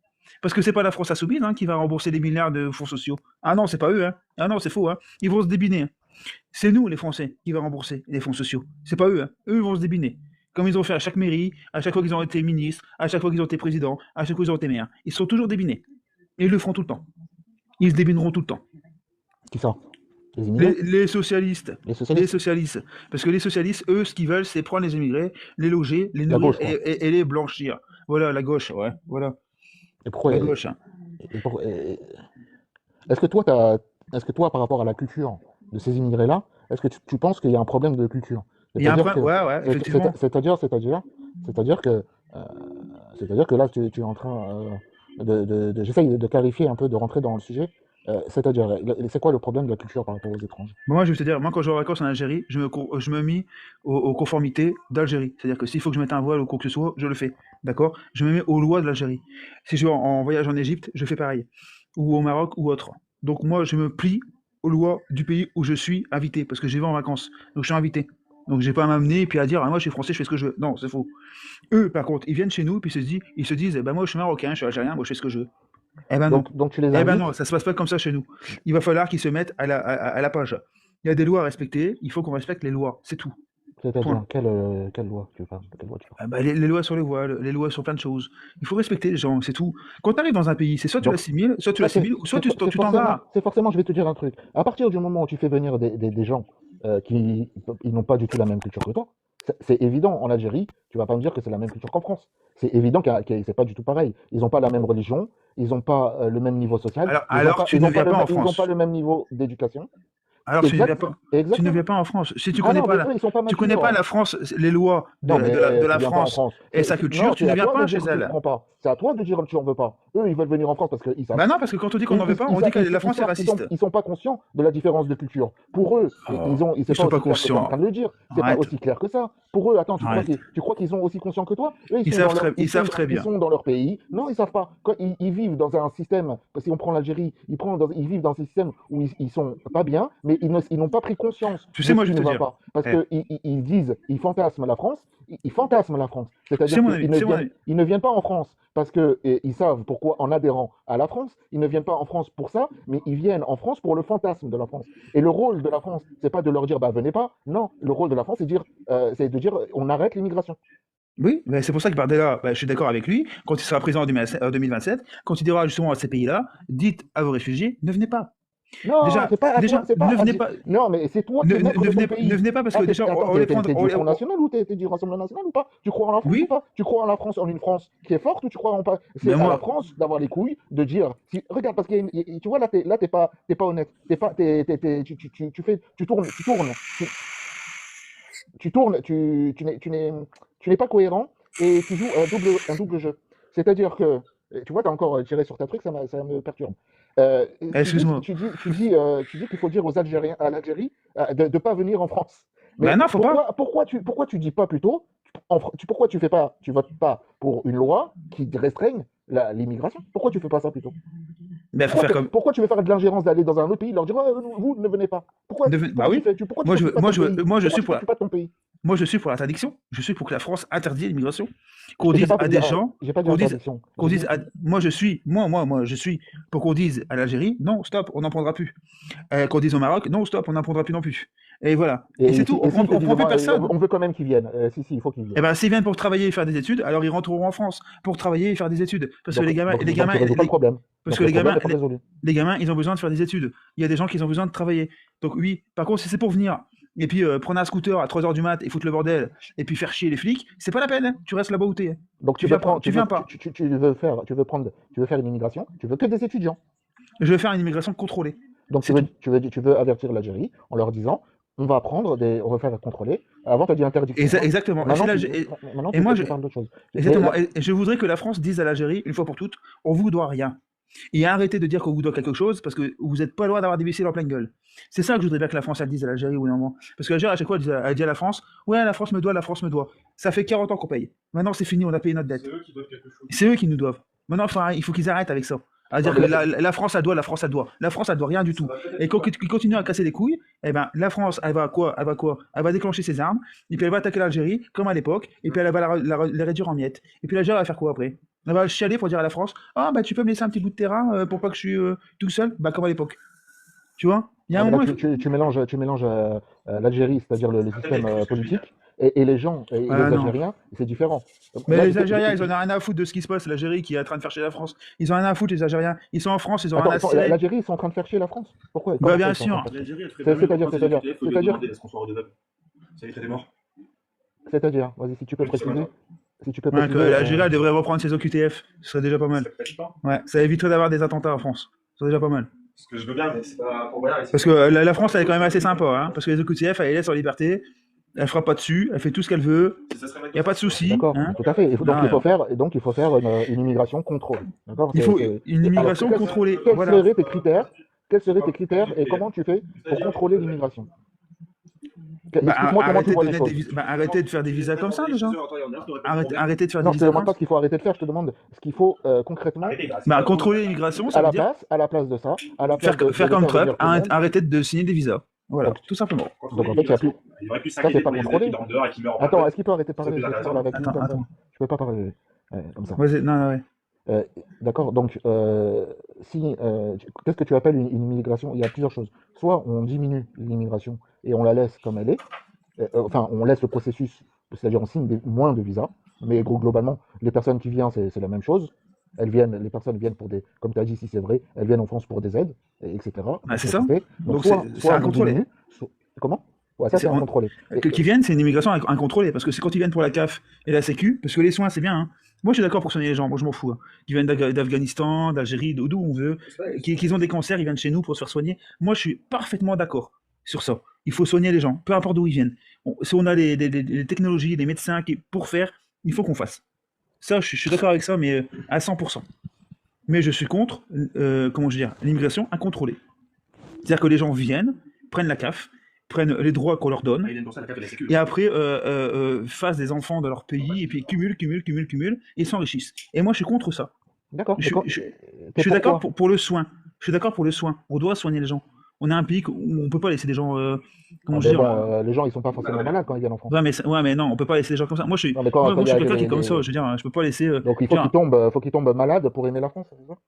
Parce que c'est pas la France insoumise, hein, qui va rembourser des milliards de fonds sociaux. Ah non, c'est pas eux, hein. Ah non, c'est faux, hein. Ils vont se débiner, hein. C'est nous, les Français, qui va rembourser les fonds sociaux. C'est pas eux, hein. Eux, ils vont se débiner. Comme ils ont fait à chaque mairie, à chaque fois qu'ils ont été ministres, à chaque fois qu'ils ont été présidents, à chaque fois qu'ils ont été maires. Ils sont toujours débinés. Et ils le feront tout le temps. Ils se débineront tout le temps. Qui ça? Les immigrés? Les socialistes. Les Les socialistes? socialistes. Parce que les socialistes, eux, ce qu'ils veulent, c'est prendre les immigrés, les loger, les La nourrir gauche, quoi. et les blanchir. Voilà, la gauche, ouais. Voilà. Et pourquoi, La gauche, hein. est-ce que toi, par rapport à la culture de ces immigrés-là, est-ce que tu penses qu'il y a un problème de culture? Il y a un C'est-à-dire point, que, ouais, ouais, effectivement. c'est-à-dire que, euh, c'est-à-dire que là, tu es en train j'essaye de clarifier un peu, de rentrer dans le sujet. C'est-à-dire, c'est quoi le problème de la culture par rapport aux étrangers? Moi, je vais te dire, moi, quand je vais en vacances en Algérie, je me mis aux conformités d'Algérie. C'est-à-dire que s'il faut que je mette un voile ou quoi que ce soit, je le fais. D'accord? Je me mets aux lois de l'Algérie. Si je vais en voyage en Égypte, je fais pareil. Ou au Maroc ou autre. Donc, moi, je me plie aux lois du pays où je suis invité. Parce que j'y vais en vacances. Donc, je suis invité. Donc, j'ai pas à m'amener et puis à dire, ah, moi, je suis français, je fais ce que je veux. Non, c'est faux. Eux, par contre, ils viennent chez nous, puis ils se disent, eh ben, moi, je suis marocain, je suis algérien, moi, je fais ce que je veux. Eh ben non. Donc tu les Eh ben non, invites, ça se passe pas comme ça chez nous. Il va falloir qu'ils se mettent à la page. Il y a des lois à respecter, il faut qu'on respecte les lois, c'est tout. c'est-à-dire, Point. quelle loi tu parles? De quelle loi tu parles? Ah bah, les lois sur les voiles, les lois sur plein de choses. Il faut respecter les gens, c'est tout. Quand tu arrives dans un pays, c'est soit tu Donc, l'assimiles, soit tu ça, l'assimiles, ou soit tu c'est t'en vas. forcément, je vais te dire un truc. À partir du moment où tu fais venir des gens qui ils n'ont pas du tout la même culture que toi, c'est évident. En Algérie, tu vas pas me dire que c'est la même culture qu'en France. C'est évident que c'est pas du tout pareil. Ils n'ont pas la même religion, ils n'ont pas le même niveau social, Alors tu ne viens pas en ils ont pas France. le même niveau d'éducation. Alors tu ne viens Exact, pas. Tu ne viens exactement. pas en France. Si tu Ah connais non, pas mais eux, ils sont pas tu mal connais libres, pas hein. la France, les lois Non, mais de tu la viens pas en France France. et sa Non, culture, tu c'est ne à viens toi pas de chez dire que tu ne elle. prends pas. C'est à toi de dire que tu n'en veux pas. Eux, ils veulent venir en France parce qu'ils savent. Bah non, parce que quand on dit qu'on n'en veut pas, on dit que la France est raciste. Ils sont pas conscients de la différence de culture. Pour eux, Oh, c'est ils sont pas pas aussi clair que tu es en conscients. train de le dire. C'est pas Arrête, aussi clair que ça. Pour eux, attends, arrête. tu crois qu'ils sont aussi conscients que toi? Eux, ils sont dans leur, Ils savent très ils bien. sont dans leur pays. Non, ils savent pas. Quand ils vivent dans un système, si on prend l'Algérie, ils vivent dans un système où ils sont pas bien, mais ils n'ont pas pris conscience Tu de sais, ce moi, qui je vais ne te va dire. pas. Parce Eh, qu'ils disent, ils fantasment la France, ils fantasment la France. c'est C'est-à-dire mon avis, c'est mon avis. ils ne viennent pas en France parce qu'ils savent pourquoi, en adhérant à la France, ils ne viennent pas en France pour ça, mais ils viennent en France pour le fantasme de la France. Et le rôle de la France, c'est pas de leur dire, bah venez pas. Non, le rôle de la France, c'est de dire, on arrête l'immigration. Oui, mais c'est pour ça que Bardella, bah, je suis d'accord avec lui, quand il sera président en 2027, quand il dira justement à ces pays-là, dites à vos réfugiés, ne venez pas. Non, Déjà, c'est pas à toi, c'est ne pas. venez pas, Non, mais c'est toi qui es maître de ton ne pays. venez pas parce Ah, que déjà, attends, on les prend, t'es du Front National ou t'es du Rassemblement National ou pas? Tu crois en la France ou oui, pas? Tu crois en la France, en une France qui est forte ou tu crois en pas? mais C'est à la moi, France d'avoir les couilles de dire. Regarde, parce tu vois, t'es pas honnête. Tu, tu tournes, tu n'es pas cohérent et tu joues un double jeu. C'est-à-dire que, tu vois, tu as encore tiré sur ta truc, ça me perturbe. excuse-moi. Tu dis qu'il faut dire aux Algériens, à l'Algérie de ne pas venir en France. Ben Mais non, faut pas. pourquoi tu dis pas plutôt, pourquoi tu votes pas pour une loi qui restreigne l'immigration? Pourquoi tu fais pas ça plutôt? Ben faut faire comme, Pourquoi tu veux faire de l'ingérence d'aller dans un autre pays, leur dire ouais, vous ne venez pas? bah oui. Pourquoi tu Moi, je, t'occupes pas de moi, ton pays? moi, je Pourquoi suis tu pour la, t'occupes pas de ton pays? moi, je suis pour l'interdiction. Je suis pour que la France interdise l'immigration. Qu'on J'ai dise pas à dit, des gens, j'ai pas dit qu'on dise, interdiction. qu'on J'ai dise, dit, moi, je suis pour qu'on dise à l'Algérie, non, stop, on n'en prendra plus. Qu'on dise au Maroc, non, stop, on n'en prendra plus non plus. Et voilà. Et c'est tout. et s'ils te On disent, prend plus personne. on veut quand même qu'ils viennent. Si, il faut qu'ils Eh viennent. ben, s'ils viennent pour travailler et faire des études, alors ils rentreront en France pour travailler et faire des études. Parce que Donc tu résous pas le problème. parce Donc que le problème n'est pas résolu. les gamins, ils ont besoin de faire des études. Il y a des gens qui ont besoin de travailler. Donc oui, par contre, si c'est pour venir et puis prendre un scooter à 3h du mat et foutre le bordel, et puis faire chier les flics, c'est pas la peine, hein. Tu restes là-bas où t'es. Donc Tu viens pas, tu viens pas. tu veux faire une immigration, tu veux que des étudiants. Je vais faire une immigration contrôlée, Donc c'est tout. tu veux avertir l'Algérie en leur disant, on va faire contrôler. Avant, tu as dit interdiction, hein. Exactement. Et, Maintenant, maintenant et moi, tu parles d'autre chose. Mais exactement. là, Et je voudrais que la France dise à l'Algérie, une fois pour toutes, on vous doit rien. Et arrêtez de dire qu'on vous doit quelque chose, parce que vous n'êtes pas loin d'avoir des missiles en pleine gueule. C'est ça que je voudrais bien que la France elle dise à l'Algérie au bout d'un moment. Parce que l'Algérie, à chaque fois, elle dit à la France, ouais, la France me doit, la France me doit. Ça fait 40 ans qu'on paye. Maintenant, c'est fini, on a payé notre dette. C'est eux qui doivent quelque chose. C'est eux qui nous doivent. Maintenant, enfin, il faut qu'ils arrêtent avec ça. À dire non, que mais là, la France, elle doit, la France, elle doit. La France, elle doit rien du Ça tout. va peut-être Et quand pas. ils continuent à casser les couilles, eh ben, la France, elle va quoi? Elle va quoi? Elle va déclencher ses armes, et puis elle va attaquer l'Algérie, comme à l'époque, et puis elle va la réduire en miettes. Et puis l'Algérie va faire quoi après? Elle va chialer pour dire à la France, ah bah tu peux me laisser un petit bout de terrain pour pas que je suis tout seul? Bah comme à l'époque. Tu vois? Il y a non, un mais là, moment, il faut... tu mélanges l'Algérie, c'est-à-dire le Ah, système peut-être, c'est ce que je veux dire. politique, et les gens, et les Ah non. Algériens, c'est différent. Donc, Mais là, les Algériens, ils en ont rien à foutre de ce qui se passe, l'Algérie qui est en train de faire chier la France. Ils ont rien à foutre, les Algériens. Ils sont en France, ils ont rien à attends, cirer. l'Algérie, ils sont en train de faire chier la France? Pourquoi? Bah Comment ça, bien ils sont en train sûr. de faire chier? L'Algérie, elle ferait bien mieux de C'est-à-dire, prendre ses c'est-à-dire, OQTF au lieu de lui c'est-à-dire, demander est-ce qu'on soit redevable. Ça éviterait des morts. c'est-à-dire, vas-y, si tu peux Oui, c'est préciser, pas si tu peux Ouais, que préciser, l'Algérie elle devrait reprendre ses OQTF, ce serait déjà pas mal. Ça fait pas. Ouais, ça éviterait d'avoir des attentats en France. C'est déjà pas mal. Ce que je veux bien, mais c'est pas pour rien. Parce que la France, elle est quand même assez sympa, hein, parce que les OQTF, elle les laisse en liberté, elle frappe pas dessus, elle fait tout ce qu'elle veut, Ça serait mal il n'y a pas de souci. d'accord, Hein. tout à fait. Donc Non, il faut faire une immigration contrôlée. D'accord? il faut une Alors, immigration contrôlée. quels Voilà. seraient tes critères? Quels seraient tes critères et comment tu fais pour contrôler l'immigration? Bah, Explique-moi comment tu vois les choses. arrêtez de faire des visas comme ça, déjà. Arrêtez de faire Non, des je te visas demande comme pas ça. ce qu'il faut arrêter de faire, je te demande ce qu'il faut concrètement Bah, contrôler l'immigration, ça veut dire à la place de ça, à la place faire de comme faire Trump, venir tout le monde. arrêter de signer des visas. Voilà, Donc, tout simplement. Donc en fait, il y a plus. Il y aurait plus Ça, 5 c'est pas pour les contrôlé. qui dorment dehors et qui meurent en Attends, plein est-ce qu'il peut arrêter de parler? C'est Je plus parle avec lui Attends, comme ça. attends. Je peux pas parler comme ça. Vas-y, non, ouais. D'accord, donc qu'est-ce que tu appelles une immigration? Il y a plusieurs choses. Soit on diminue l'immigration et on la laisse comme elle est, enfin on laisse le processus, c'est-à-dire on signe moins de visas, mais globalement, les personnes qui viennent, c'est la même chose. Les personnes viennent pour des, comme tu as dit, si c'est vrai, elles viennent en France pour des aides, etc. Ah, c'est Donc, ça. fait. Donc soit c'est on incontrôlé. diminue, comment? Ouais, ça C'est c'est incontrôlé. qu'ils viennent, c'est une immigration incontrôlée. Parce que c'est quand ils viennent pour la CAF et la Sécu, parce que les soins, c'est bien. Hein. Moi, je suis d'accord pour soigner les gens. Moi, je m'en fous. Hein. Ils viennent d'Afghanistan, d'Algérie, d'où on veut. Qu'ils ont des cancers, ils viennent chez nous pour se faire soigner. Moi, je suis parfaitement d'accord sur ça. Il faut soigner les gens, peu importe d'où ils viennent. Si on a les technologies, les médecins pour faire, il faut qu'on fasse. Ça, je suis d'accord avec ça, mais à 100%. Mais je suis contre, comment je veux dire, l'immigration incontrôlée. C'est-à-dire que les gens viennent, prennent la CAF, prennent les droits qu'on leur donne, Ils viennent pour ça, la CAF et la Sécu. et après fassent des enfants dans leur pays, et puis cumulent, et s'enrichissent. Et moi, je suis contre ça. D'accord. Je T'es suis pour d'accord quoi? pour le soin. Je suis d'accord pour le soin. On doit soigner les gens. On a un pays où on peut pas laisser des gens, comment Ah, je veux mais dire, bon, les gens ils sont pas forcément malades quand ils viennent en France. ouais, mais non, on peut pas laisser les gens comme ça. Moi, je suis, Non, mais quand moi, il je y suis a quelqu'un qui est les- comme ça. Je veux dire, je peux pas laisser. Donc il tu vois, faut qu'ils tombent malades pour aimer la France, c'est ça?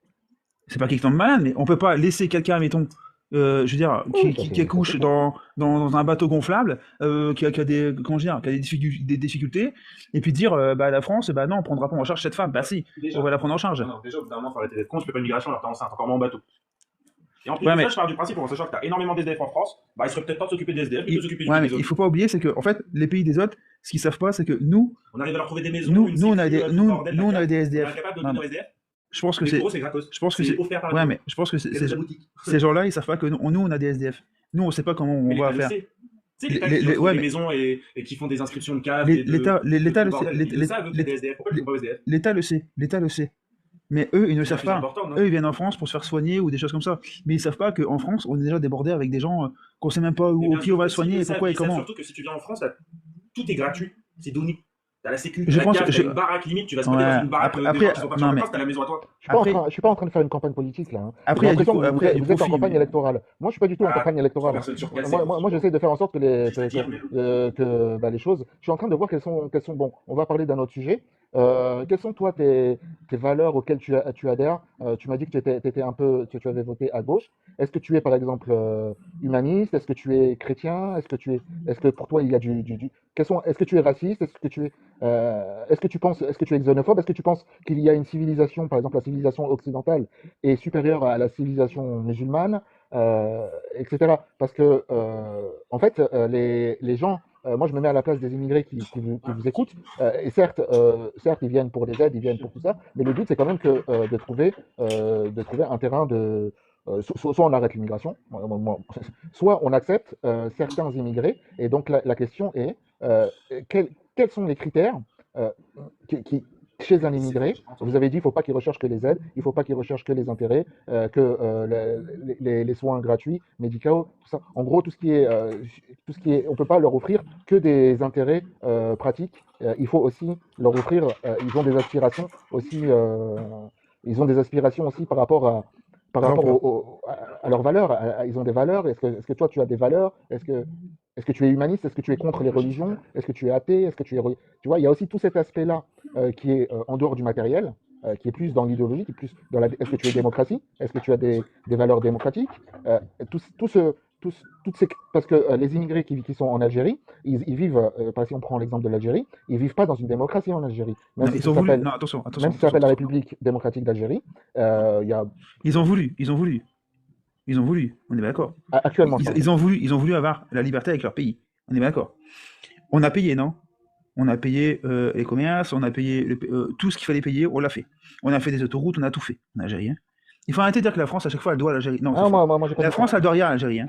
c'est pas quelqu'un de malade, mais on peut pas laisser quelqu'un, mettons, je veux dire, Oui, qui accouche dans un bateau gonflable, qui a des, comment je veux dire, qui a des difficultés, et puis dire, bah la France, bah non, on prendra pas en charge cette femme. Bah si, Déjà. on va la prendre en charge. Non, déjà, au bout d'un moment, faut arrêter d'être con, tu fais pas l'immigration alors que t'es enceinte, encore moins en bateau. Et en plus, Ouais, de mais- ça, je pars du principe, en sachant que t'as énormément d'SDF en France, bah il serait peut-être temps de s'occuper des SDF et de s'occuper Ouais, des mais autres. il faut pas oublier, c'est que en fait, les pays des autres, ce qu'ils savent pas, c'est que nous, On arrive à leur trouver des maisons, nous, une nous, on a sécu, des, tout le nous, bordel, nous, on la a carte. des On est SDF. incapable de Non, donner mais aux SDF. je pense que Les c'est, gros, c'est gratos. je pense que c'est, offert par la ouais, ville. mais je pense que Il y a de la boutique. ces gens-là, ils savent pas que nous, on a des SDF. Nous, on sait pas comment on Mais va l'État le faire. sait. Tu sais, l'État Les- qui les- offre ouais, des mais- maisons et qui font des inscriptions de CAF. L'État le sait. Ils le savent, eux, qu'il y a des SDF. Pourquoi ils ne font pas aux SDF? L'État le sait. Mais eux, ils ne le C'est savent plus pas. important, non? Eux, ils viennent en France pour se faire soigner ou des choses comme ça. Mais ils savent pas qu'en France, on est déjà débordé avec des gens qu'on sait même pas Mais où, bien qui sûr on va que si, soigner ils et savent, pourquoi et ils savent comment. surtout que si tu viens en France, là, tout est gratuit. C'est donné. T'as la sécu, Je t'as la pense carte, que t'as une baraque limite, tu vas se Ouais. mettre dans une baraque Après- des après- gens qui sont pas non, sur la mais- place, t'as la maison à toi. Je suis pas en train de faire une campagne politique là. Hein. Après, il y a J'ai l'impression du- que après, il y a du vous êtes en profit, campagne mais- électorale. Moi, je suis pas du tout en Ah, campagne électorale. personne sur place, Moi, j'essaie de faire en sorte que C'est-à-dire, mais- les choses. Je suis en train de voir quelles sont. Bon, on va parler d'un autre sujet. Quelles sont toi tes valeurs auxquelles tu adhères? Tu m'as dit que tu avais voté à gauche. Est-ce que tu es par exemple humaniste? Est-ce que tu es chrétien? Est-ce que pour toi il y a est-ce que tu es raciste? Est-ce que tu es xénophobe? Est-ce que tu penses qu'il y a une civilisation, par exemple la civilisation occidentale, est supérieure à la civilisation musulmane? etc. Parce que, en fait, les gens, moi je me mets à la place des immigrés qui vous écoutent, et certes, ils viennent pour les aides, ils viennent pour tout ça, mais le but c'est quand même de trouver un terrain soit on arrête l'immigration, soit on accepte certains immigrés, et donc la question est, quels sont les critères euh, qui, chez un immigré, vous avez dit, il ne faut pas qu'il recherche que les aides, il ne faut pas qu'il recherche que les intérêts, que les soins gratuits, médicaux, tout ça. En gros, on ne peut pas leur offrir que des intérêts pratiques. Il faut aussi leur offrir, ils ont des aspirations aussi, par rapport À l'emploi. à leurs valeurs. Ils ont des valeurs. Est-ce que toi, tu as des valeurs? Est-ce que tu es humaniste? Est-ce que tu es contre les religions? Est-ce que tu es athée? Est-ce que tu es... Tu vois, il y a aussi tout cet aspect-là qui est en dehors du matériel, qui est plus dans l'idéologie, qui est plus dans la... Est-ce que tu es démocratie? Est-ce que tu as des valeurs démocratiques? Tout ce, toutes ces... Parce que les immigrés qui sont en Algérie, ils vivent, par exemple, si on prend l'exemple de l'Algérie, ils vivent pas dans une démocratie en Algérie. Même Non, si ils ça ont voulu. s'appelle, Non, attention, même attention, si ça attention, s'appelle la attention. République démocratique d'Algérie, il y a Ils ont voulu, ils ont voulu, ils ont voulu. On est d'accord. actuellement, je parle. Ils ont voulu avoir la liberté avec leur pays. On est d'accord. On a payé, non? On a payé les commerces, on a payé tout ce qu'il fallait payer, on l'a fait. On a fait des autoroutes, on a tout fait en Algérie, hein. Il faut arrêter de dire que la France, à chaque fois, elle doit à l'Algérie. Non, c'est Ah, faux. moi, j'ai pas La dit ça. France, elle doit rien à l'Algérie, hein.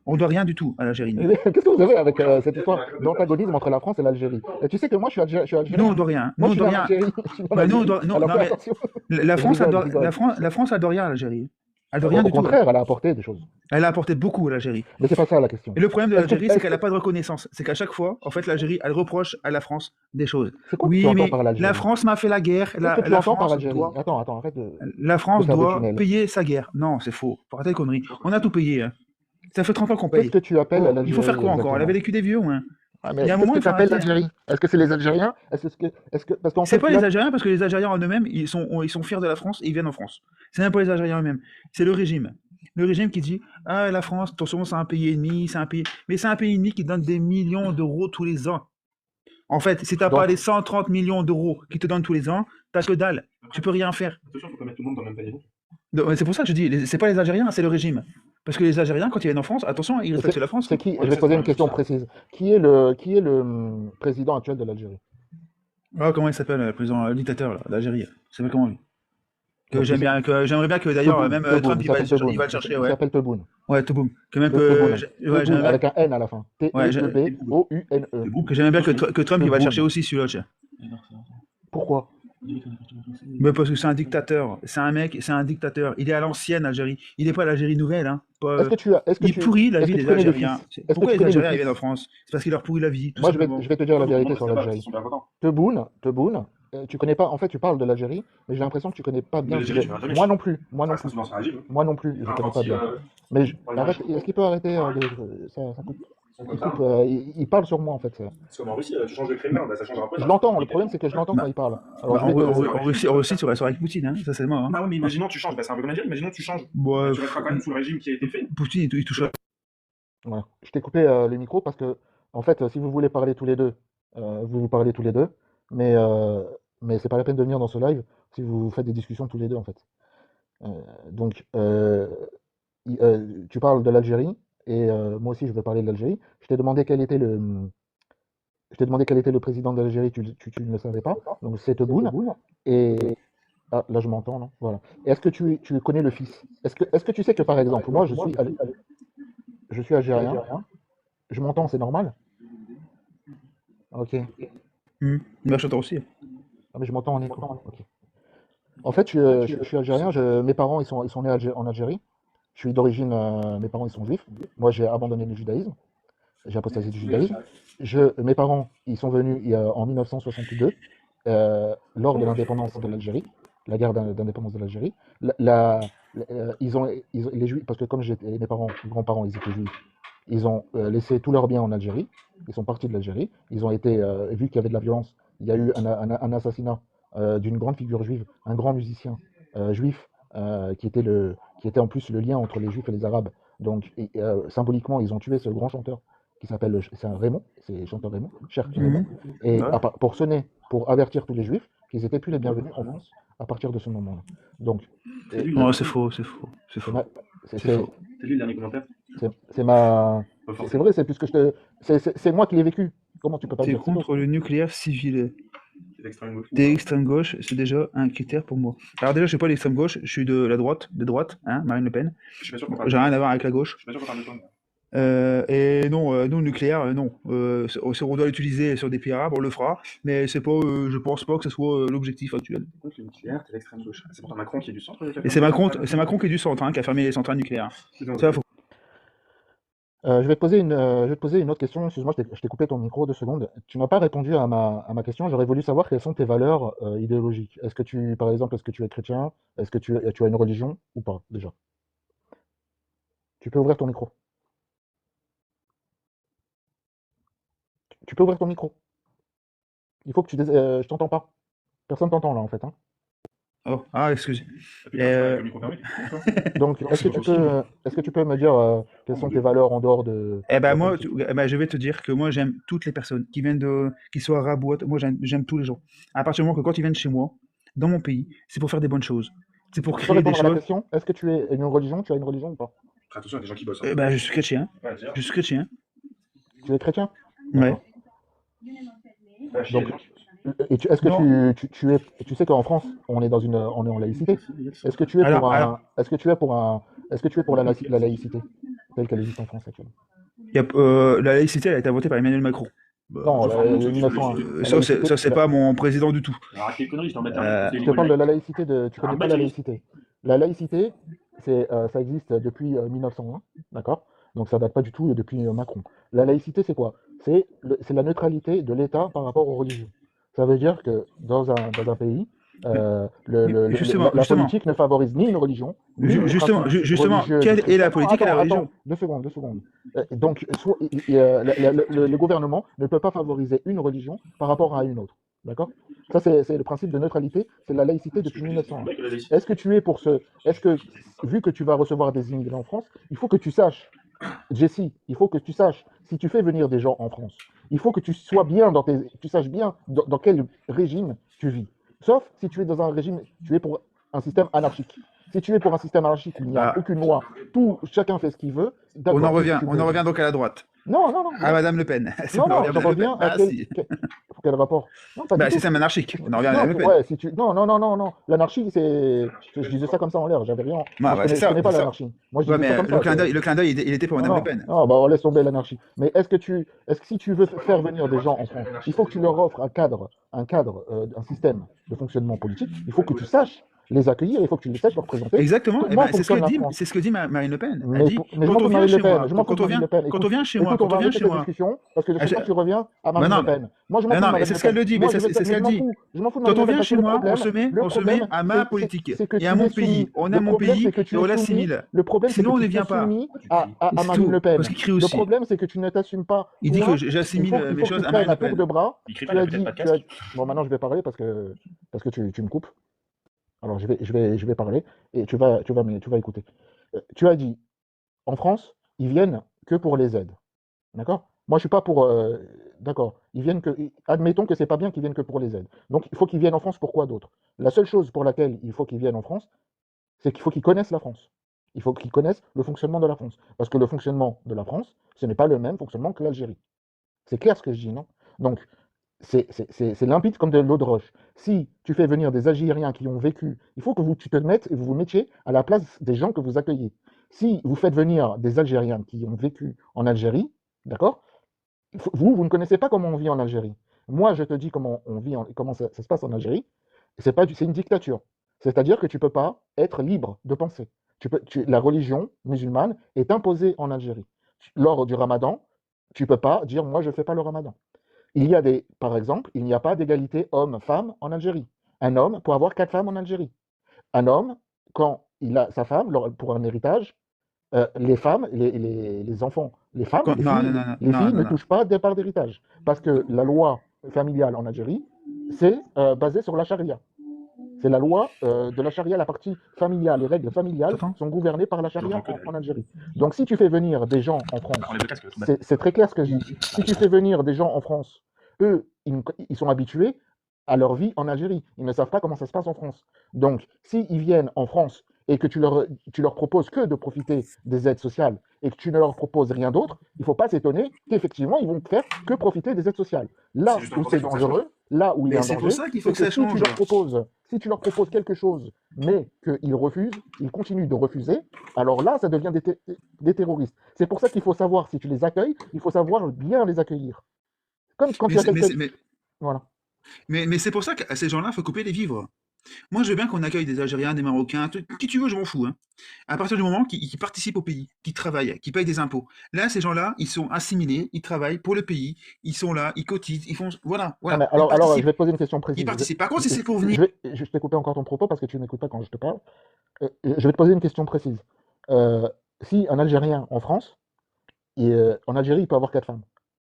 On doit rien du tout à l'Algérie, nous. Qu'est-ce que vous avez avec cette histoire d'antagonisme entre la France et l'Algérie? Tu sais que moi, je suis Nous, algérien. on doit rien. Moi, Nous, je on suis doit né en rien. Algérie. Je suis né en Bah, nous, on Algérie. doit. Non, Alors non, fais mais attention. la Je France, elle rigole, je doit, rigole. la France, elle doit rien à l'Algérie. Elle doit Au rien au du tout, hein. contraire, elle a apporté des choses. Elle a apporté beaucoup à l'Algérie. Mais c'est pas ça la question. Et le problème de Est-ce que, l'Algérie, c'est est-ce qu'elle que, n'a pas de reconnaissance. C'est qu'à chaque fois, en fait, l'Algérie, elle reproche à la France des choses. c'est quoi que tu Oui, entends mais par la l'Algérie? France m'a fait la guerre. Qu'est-ce que tu La entends par France l'Algérie? doit, Attends, arrête la de France faire des doit tunnels. payer sa guerre. Non, c'est faux. Faut arrêter les conneries. On a tout payé, hein. Ça fait 30 ans qu'on Qu'est-ce paye. que tu appelles Oh, il faut faire l'Algérie quoi encore? Elle avait exactement? les culs des vieux, hein. Ah, Il y mais a un qu'est-ce moment, que il tu faut appelles arrêter. l'Algérie? Est-ce que c'est les Algériens? Parce qu'en C'est fait, pas les là, Algériens, parce que les Algériens en eux-mêmes, ils sont fiers de la France et ils viennent en France. C'est même pas les Algériens eux-mêmes. C'est le régime. Le régime qui dit ah, la France, attention, c'est un pays ennemi, c'est un pays. Mais c'est un pays ennemi qui donne des millions d'euros tous les ans. En fait, si t'as pas donc, les 130 millions d'euros qui te donnent tous les ans, t'as que dalle. Tu peux rien faire. Attention, faut pas mettre tout le monde dans le même panier. Donc, c'est pour ça que je dis, c'est pas les Algériens, c'est le régime. Parce que les Algériens, quand ils viennent en France, attention, ils respectent la France, c'est hein. qui? Ouais, Je vais ça, te poser c'est une pas question ça. précise. Qui est le président actuel de l'Algérie? Ah, comment il s'appelle, le président, le dictateur là, d'Algérie là. Il s'appelle comment lui? Donc, tu sais, J'aimerais bien que d'ailleurs, même Tebboune, Trump, il s'appelle il Tebboune. va le chercher, Il ouais. s'appelle Tebboune. Ouais, tout boum. Que même Tebboune. ouais, Tebboune, j'aimerais avec un N à la fin. ouais, T-E-B-B-O-U-N-E. que j'aimerais bien que Trump, il va le chercher Tebboune. aussi celui-là, tiens. Pourquoi? Mais parce que c'est un dictateur. C'est un mec, c'est un dictateur. Il est à l'ancienne Algérie. Il n'est pas l'Algérie nouvelle, hein. Est-ce que tu as, est-ce que Il tu, pourrit la est-ce vie que tu des connais le Algériens. fils? Est-ce que Pourquoi tu les connais le Algériens ils viennent en fils? France? C'est parce qu'il leur pourrit la vie, tout Moi, je vais, simplement. je vais te dire la Tout le vérité monde sur sait pas, l'Algérie. ils sont bien contents. Tebboune, tu connais pas, en fait, tu parles de l'Algérie, mais j'ai l'impression que tu connais pas Mais bien le l'Algérie, sujet. tu verras jamais. Moi non plus, moi non Ça plus, se lance un régime. moi non plus, je Un connais pas anti. bien. Mais Pour les arrête, régime. est-ce qu'il peut arrêter ça coupe, Ils sont il comme coupe, ça. il parle sur moi en fait. C'est comme en Russie, tu changes de Kremlin, bah, ça change un peu. Je Ça. l'entends, le problème c'est que je l'entends quand Bah, il parle. Alors je en, vais te... en Russie, tu restes avec Poutine, hein. Ça c'est mort, hein. Ah ouais, mais imaginons tu changes, bah, c'est un peu comme l'Algérie, imaginons tu changes. Bon, Tu resteras quand même sous le régime qui a été fait. Poutine, il touche. Voilà. Je t'ai coupé le micro parce que, en fait, si vous voulez parler tous les deux, vous parlez tous les deux, mais, euh, mais c'est pas la peine de venir dans ce live si vous faites des discussions tous les deux en fait. Euh, donc, tu parles de l'Algérie et moi aussi je veux parler de l'Algérie. Je t'ai demandé quel était le président de l'Algérie, tu ne le savais pas, donc c'est Tebboune. Et ah, là je m'entends, non? Voilà. Et est-ce que tu connais le fils? Est-ce que tu sais que par exemple, moi je suis algérien, je m'entends, c'est normal? Ok. Il va chanter aussi. Ah, mais je m'entends en écho. Ok. En fait, je suis algérien, mes parents ils sont nés en Algérie. Je suis d'origine, mes parents ils sont juifs. Moi j'ai abandonné le judaïsme, j'ai apostasé du judaïsme. Mes parents ils sont venus en 1962, lors de l'indépendance de l'Algérie, la guerre d'indépendance de l'Algérie. Les juifs, parce que comme mes grands-parents ils étaient juifs, ils ont laissé tous leurs biens en Algérie, ils sont partis de l'Algérie, ils ont été, vu qu'il y avait de la violence, il y a eu un assassinat d'une grande figure juive, un grand musicien juif, qui était en plus le lien entre les juifs et les arabes. Donc, symboliquement, ils ont tué ce grand chanteur qui s'appelle, c'est un Raymond, c'est chanteur Raymond, cher Raymond, et Ouais. pour avertir tous les juifs qu'ils n'étaient plus les bienvenus en France à partir de ce moment-là. Donc, C'est lui, Non, c'est faux, c'est faux. C'est c'est faux. ma- C'est c'est- faux. lu le dernier commentaire? C'est ma. Pas C'est forcément. vrai, c'est plus que je te. C'est moi qui l'ai vécu. Comment tu peux pas T'es dire c'est faux? contre le nucléaire civil. C'est l'extrême gauche. T'es extrême gauche, c'est déjà un critère pour moi. Alors déjà, je suis pas l'extrême gauche, je suis de la droite, hein, Marine Le Pen. Je suis pas sûr qu'on parle J'ai de rien à voir avec la gauche. Je suis pas sûr qu'on parle de toi. Et non, nous, le nucléaire, non. Si on doit l'utiliser sur des pays arabes, on le fera, mais c'est pas, je pense pas que ce soit l'objectif actuel. T'es contre le nucléaire, t'es l'extrême gauche. C'est pourtant Macron qui est du centre. Et c'est Macron qui est du centre, hein, qui a fermé les centrales nucléaires. Ça, faut... Je vais te poser une autre question. Excuse-moi, je t'ai coupé ton micro 2 secondes. Tu n'as pas répondu à ma question. J'aurais voulu savoir quelles sont tes valeurs idéologiques. Par exemple, est-ce que tu es chrétien? Est-ce que tu as une religion ou pas, déjà? Tu peux ouvrir ton micro. Tu peux ouvrir ton micro. Il faut que je t'entends pas. Personne t'entend là, en fait, hein. Oh, excusez. Le micro fermé. Donc, est-ce que tu peux me dire quelles sont tes valeurs en dehors de... Eh ben la moi, politique? je vais te dire que moi j'aime toutes les personnes qui soient arabes ou autres. Moi j'aime tous les gens. À partir du moment que quand ils viennent chez moi, dans mon pays, c'est pour faire des bonnes choses. C'est pour Tu peux créer des répondre à la choses. question? Est-ce que tu es une religion? Tu as une religion ou pas? Attention, il y a des gens qui bossent. Eh ben je suis chrétien. Ouais, dire. Je suis chrétien. Tu es chrétien? Ouais. D'accord. Donc, est-ce que Non. tu sais qu'en France, on est en laïcité? Est-ce que tu es pour Alors, la laïcité telle qu'elle existe en France actuellement? la laïcité, elle a été votée par Emmanuel Macron. Non, la 1901. La laïcité, Ça c'est pas mon président du tout. Alors, arrête les conneries, je t'en mets je te parle de la laïcité tu connais pas la laïcité. La laïcité, ça existe depuis 1901, d'accord? Donc ça date pas du tout depuis Macron. La laïcité, c'est quoi? C'est la neutralité de l'État par rapport aux religions. Ça veut dire que dans un pays, la politique ne favorise ni une religion, ni une pratique Justement, religieuse. quelle est la politique et la Attends, religion? 2 secondes. Donc, le gouvernement ne peut pas favoriser une religion par rapport à une autre. D'accord? Ça, c'est le principe de neutralité, c'est la laïcité depuis 1901. Est-ce que, vu que tu vas recevoir des immigrés en France, il faut que tu saches, Jesse, il faut que tu saches, si tu fais venir des gens en France, il faut que tu saches bien dans quel régime tu vis. Sauf si tu es dans un régime, tu es pour un système anarchique. Si tu es pour un système anarchique où il n'y a aucune loi, chacun fait ce qu'il veut, d'accord. On en revient donc à la droite. Non. À Madame Le Pen. Non, j'en reviens à quel rapport? Non, pas du tout. Système anarchique. On en revient à Madame Le Pen. Ouais, non. L'anarchie, c'est. Je disais ça comme ça en l'air, j'avais rien. Je connais pas l'anarchie. Moi, je disais ça comme ça. Le clin d'œil, il était pour Madame Le Pen. Non, on laisse tomber l'anarchie. Mais est-ce que si tu veux faire venir des gens en France, il faut que tu leur offres un cadre, un système de fonctionnement politique. Il faut que tu saches les accueillir, il faut que tu les saches leur présenter. Exactement. C'est ce que dit Marine Le Pen. Elle dit quand on vient chez moi, quand on vient chez moi, parce que de toute façon, tu reviens à Marine Le Pen. Moi, je m'en fous. C'est ce qu'elle le dit. C'est ce qu'elle dit. Quand on vient chez moi, on se met à ma politique et à mon pays. On aime mon pays et on l'assimile. Sinon, on ne vient pas. À Marine Le Pen. Parce qu'il crie aussi. Le problème, c'est que tu ne t'assumes pas. Il dit que j'assimile mes choses à Marine Le Pen. Bon, maintenant, je vais parler parce que tu me coupes. Alors, je vais parler et tu vas écouter. Tu as dit, en France, ils viennent que pour les aides. D'accord? Moi, je suis pas pour. D'accord. Admettons que c'est pas bien qu'ils viennent que pour les aides. Donc, il faut qu'ils viennent en France pour quoi d'autre? La seule chose pour laquelle il faut qu'ils viennent en France, c'est qu'il faut qu'ils connaissent la France. Il faut qu'ils connaissent le fonctionnement de la France. Parce que le fonctionnement de la France, ce n'est pas le même fonctionnement que l'Algérie. C'est clair ce que je dis, non? Donc, c'est limpide comme de l'eau de roche. Si tu fais venir des Algériens qui ont vécu, il faut que tu te mettes et vous vous mettiez à la place des gens que vous accueillez. Si vous faites venir des Algériens qui ont vécu en Algérie, d'accord? Vous ne connaissez pas comment on vit en Algérie. Moi, je te dis comment on vit, comment ça se passe en Algérie. C'est une dictature. C'est-à-dire que tu ne peux pas être libre de penser. La religion musulmane est imposée en Algérie. Lors du ramadan, tu ne peux pas dire, moi, je ne fais pas le ramadan. Par exemple, il n'y a pas d'égalité homme-femme en Algérie. Un homme peut avoir 4 femmes en Algérie. Un homme, quand il a sa femme, pour un héritage, les femmes, les enfants, les femmes, les filles ne touchent pas des parts d'héritage. Parce que la loi familiale en Algérie, c'est basé sur la charia. C'est la loi de la charia, la partie familiale, les règles familiales sont gouvernées par la charia en Algérie. Donc si tu fais venir des gens en France, c'est très clair ce que je dis. Si tu fais venir des gens en France, eux, ils sont habitués à leur vie en Algérie. Ils ne savent pas comment ça se passe en France. Donc, s'ils viennent en France et que tu leur proposes que de profiter des aides sociales et que tu ne leur proposes rien d'autre, il ne faut pas s'étonner qu'effectivement, ils vont faire que profiter des aides sociales. C'est Là justement où pour ça c'est qu'il faut que ça change. dangereux, là où il y a Mais un c'est pour danger, ça qu'il faut c'est que que ça change. si tu leur proposes quelque chose, mais qu'ils refusent, ils continuent de refuser, alors là, ça devient des terroristes. C'est pour ça qu'il faut savoir, si tu les accueilles, il faut savoir bien les accueillir. Comme quand Mais tu as c'est mais quelqu'un... c'est- mais- Voilà. mais c'est pour ça qu'à ces gens-là, il faut couper les vivres. Moi, je veux bien qu'on accueille des Algériens, des Marocains, qui tu veux, je m'en fous. Hein. À partir du moment qu'ils participent au pays, qu'ils travaillent, qu'ils payent des impôts. Là, ces gens-là, ils sont assimilés, ils travaillent pour le pays, ils sont là, ils cotisent, ils font. Voilà, Non, mais voilà. Ils alors, je participent. vais te poser une question Ils précise. participent. Par contre, si c'est pour venir. Je t'ai coupé encore ton propos parce que tu n'écoutes pas quand je te parle. Je vais te poser une question précise. Euh, Si un Algérien en France, en Algérie, il peut avoir 4 femmes.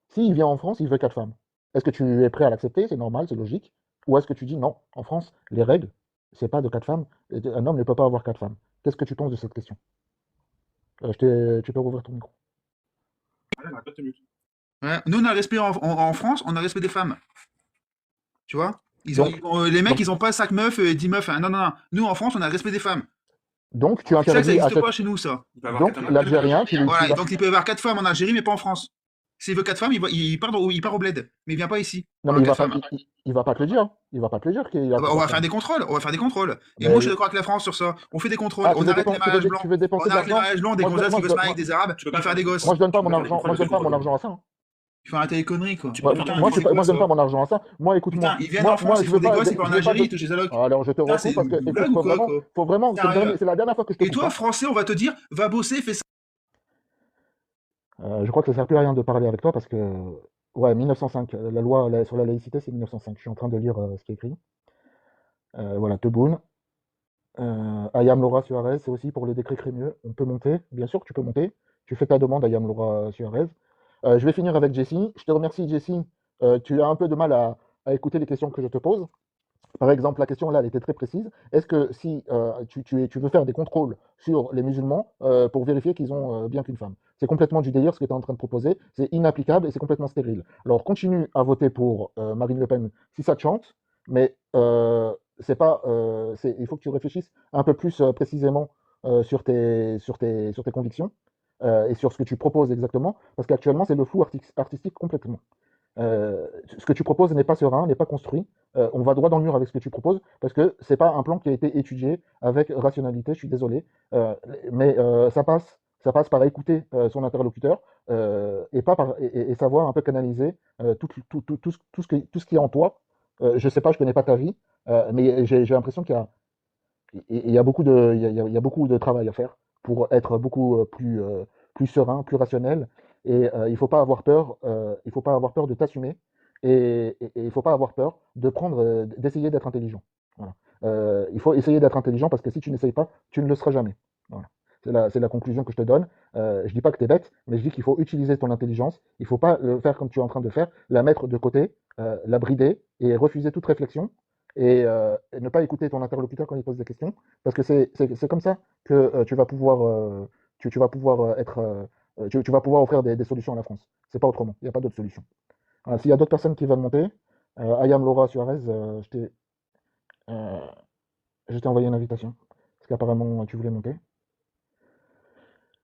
S'il vient en France, il veut 4 femmes. Est-ce que tu es prêt à l'accepter? C'est normal, c'est logique. Ou est-ce que tu dis non, en France, les règles, c'est pas de 4 femmes. Un homme ne peut pas avoir 4 femmes. Qu'est-ce que tu penses de cette question? Tu peux rouvrir ton micro. Ouais, arrête pas de te mute. Ouais. Nous, on a le respect en France, on a le respect des femmes. Tu vois Donc, les mecs, donc, ils ont pas 5 meufs et 10 meufs. Hein. Non, non, non. Nous, en France, on a le respect des femmes. donc, tu Et ça interdis à n'existe cette... pas chez nous, ça. Il peut avoir Donc, 4 femmes. l'Algérien, Voilà. Et donc, il peut y avoir 4 femmes en Algérie, mais pas en France. S'il veut 4 femmes, il part au bled. Mais il vient pas ici. Non, Pour mais le 4 femmes. il va pas te le dire. Il va pas te le dire qu'il a Ah bah, que on va 4 faire femmes. des contrôles. On va faire des contrôles. Et moi, je suis Mais, d'accord avec la France sur ça. On fait des contrôles. ah, On arrête les mariages blancs. tu veux On dépenser de arrête les l'argent? mariages blancs des Moi, je, gonzesses moi, qui je, veulent se marier moi, avec des arabes. Tu peux Ils vont pas faire des faire. gosses. moi, je donne pas Tu peux mon pas faire des argent. Moi, contrôles je donne pas de mon drogue. argent à ça, hein. Il faut arrêter les conneries, quoi. Tu peux pas Moi, faire Putain, des ils font des moi, je gosses. donne pas mon argent à ça. Moi, écoute-moi. Putain, ils viennent en France, Moi, ils je font veux des pas, gosses, ils partent en je veux pas Algérie, ils touchent des allocs. Alors, je te Putain, recoupe c'est parce que, une écoute, blague ou quoi, quoi? faut vraiment, Sérieux. c'est la dernière fois que je te Et coupe, toi, hein. Français, on va te dire, va bosser, fais ça. Je crois que ça sert plus à rien de parler avec toi parce que, ouais, 1905, la loi sur la laïcité, c'est 1905. Je suis en train de lire ce qui est écrit. Voilà, Tebboune. Ayam Laura Suarez, c'est aussi pour le décret Crémieux. On peut monter, bien sûr que tu peux monter. Tu fais ta demande, Ayam Laura Suarez. Je vais finir avec Jessie. Je te remercie, Jessie. Tu as un peu de mal à écouter les questions que je te pose. Par exemple, la question là, elle était très précise. Est-ce que si tu veux faire des contrôles sur les musulmans pour vérifier qu'ils ont bien qu'une femme? C'est complètement du délire ce que tu es en train de proposer. C'est inapplicable et c'est complètement stérile. Alors continue à voter pour Marine Le Pen si ça te chante, mais c'est pas, il faut que tu réfléchisses un peu plus précisément sur tes convictions et sur ce que tu proposes exactement, parce qu'actuellement c'est le flou artistique complètement. Ce que tu proposes n'est pas serein, n'est pas construit. On va droit dans le mur avec ce que tu proposes parce que c'est pas un plan qui a été étudié avec rationalité. Je suis désolé, mais ça passe par écouter son interlocuteur et pas par et savoir un peu canaliser tout ce qui est en toi. Je sais pas, je connais pas ta vie, mais j'ai l'impression il y a beaucoup il y a beaucoup de travail à faire pour être beaucoup plus serein, plus rationnel. Et il faut pas avoir peur de t'assumer. Et il faut pas avoir peur de d'essayer d'être intelligent. Voilà. Il faut essayer d'être intelligent parce que si tu n'essayes pas, tu ne le seras jamais. Voilà. C'est la conclusion que je te donne. Je dis pas que tu es bête, mais je dis qu'il faut utiliser ton intelligence. Il faut pas le faire comme tu es en train de faire, la mettre de côté, la brider et refuser toute réflexion et ne pas écouter ton interlocuteur quand il pose des questions, parce que c'est comme ça que tu vas pouvoir, tu vas pouvoir tu vas pouvoir offrir des solutions à la France. C'est pas autrement. Il n'y a pas d'autre solution. Voilà, s'il y a d'autres personnes qui veulent monter, Ayam Laura Suarez, euh, je t'ai envoyé une invitation, parce qu'apparemment tu voulais monter.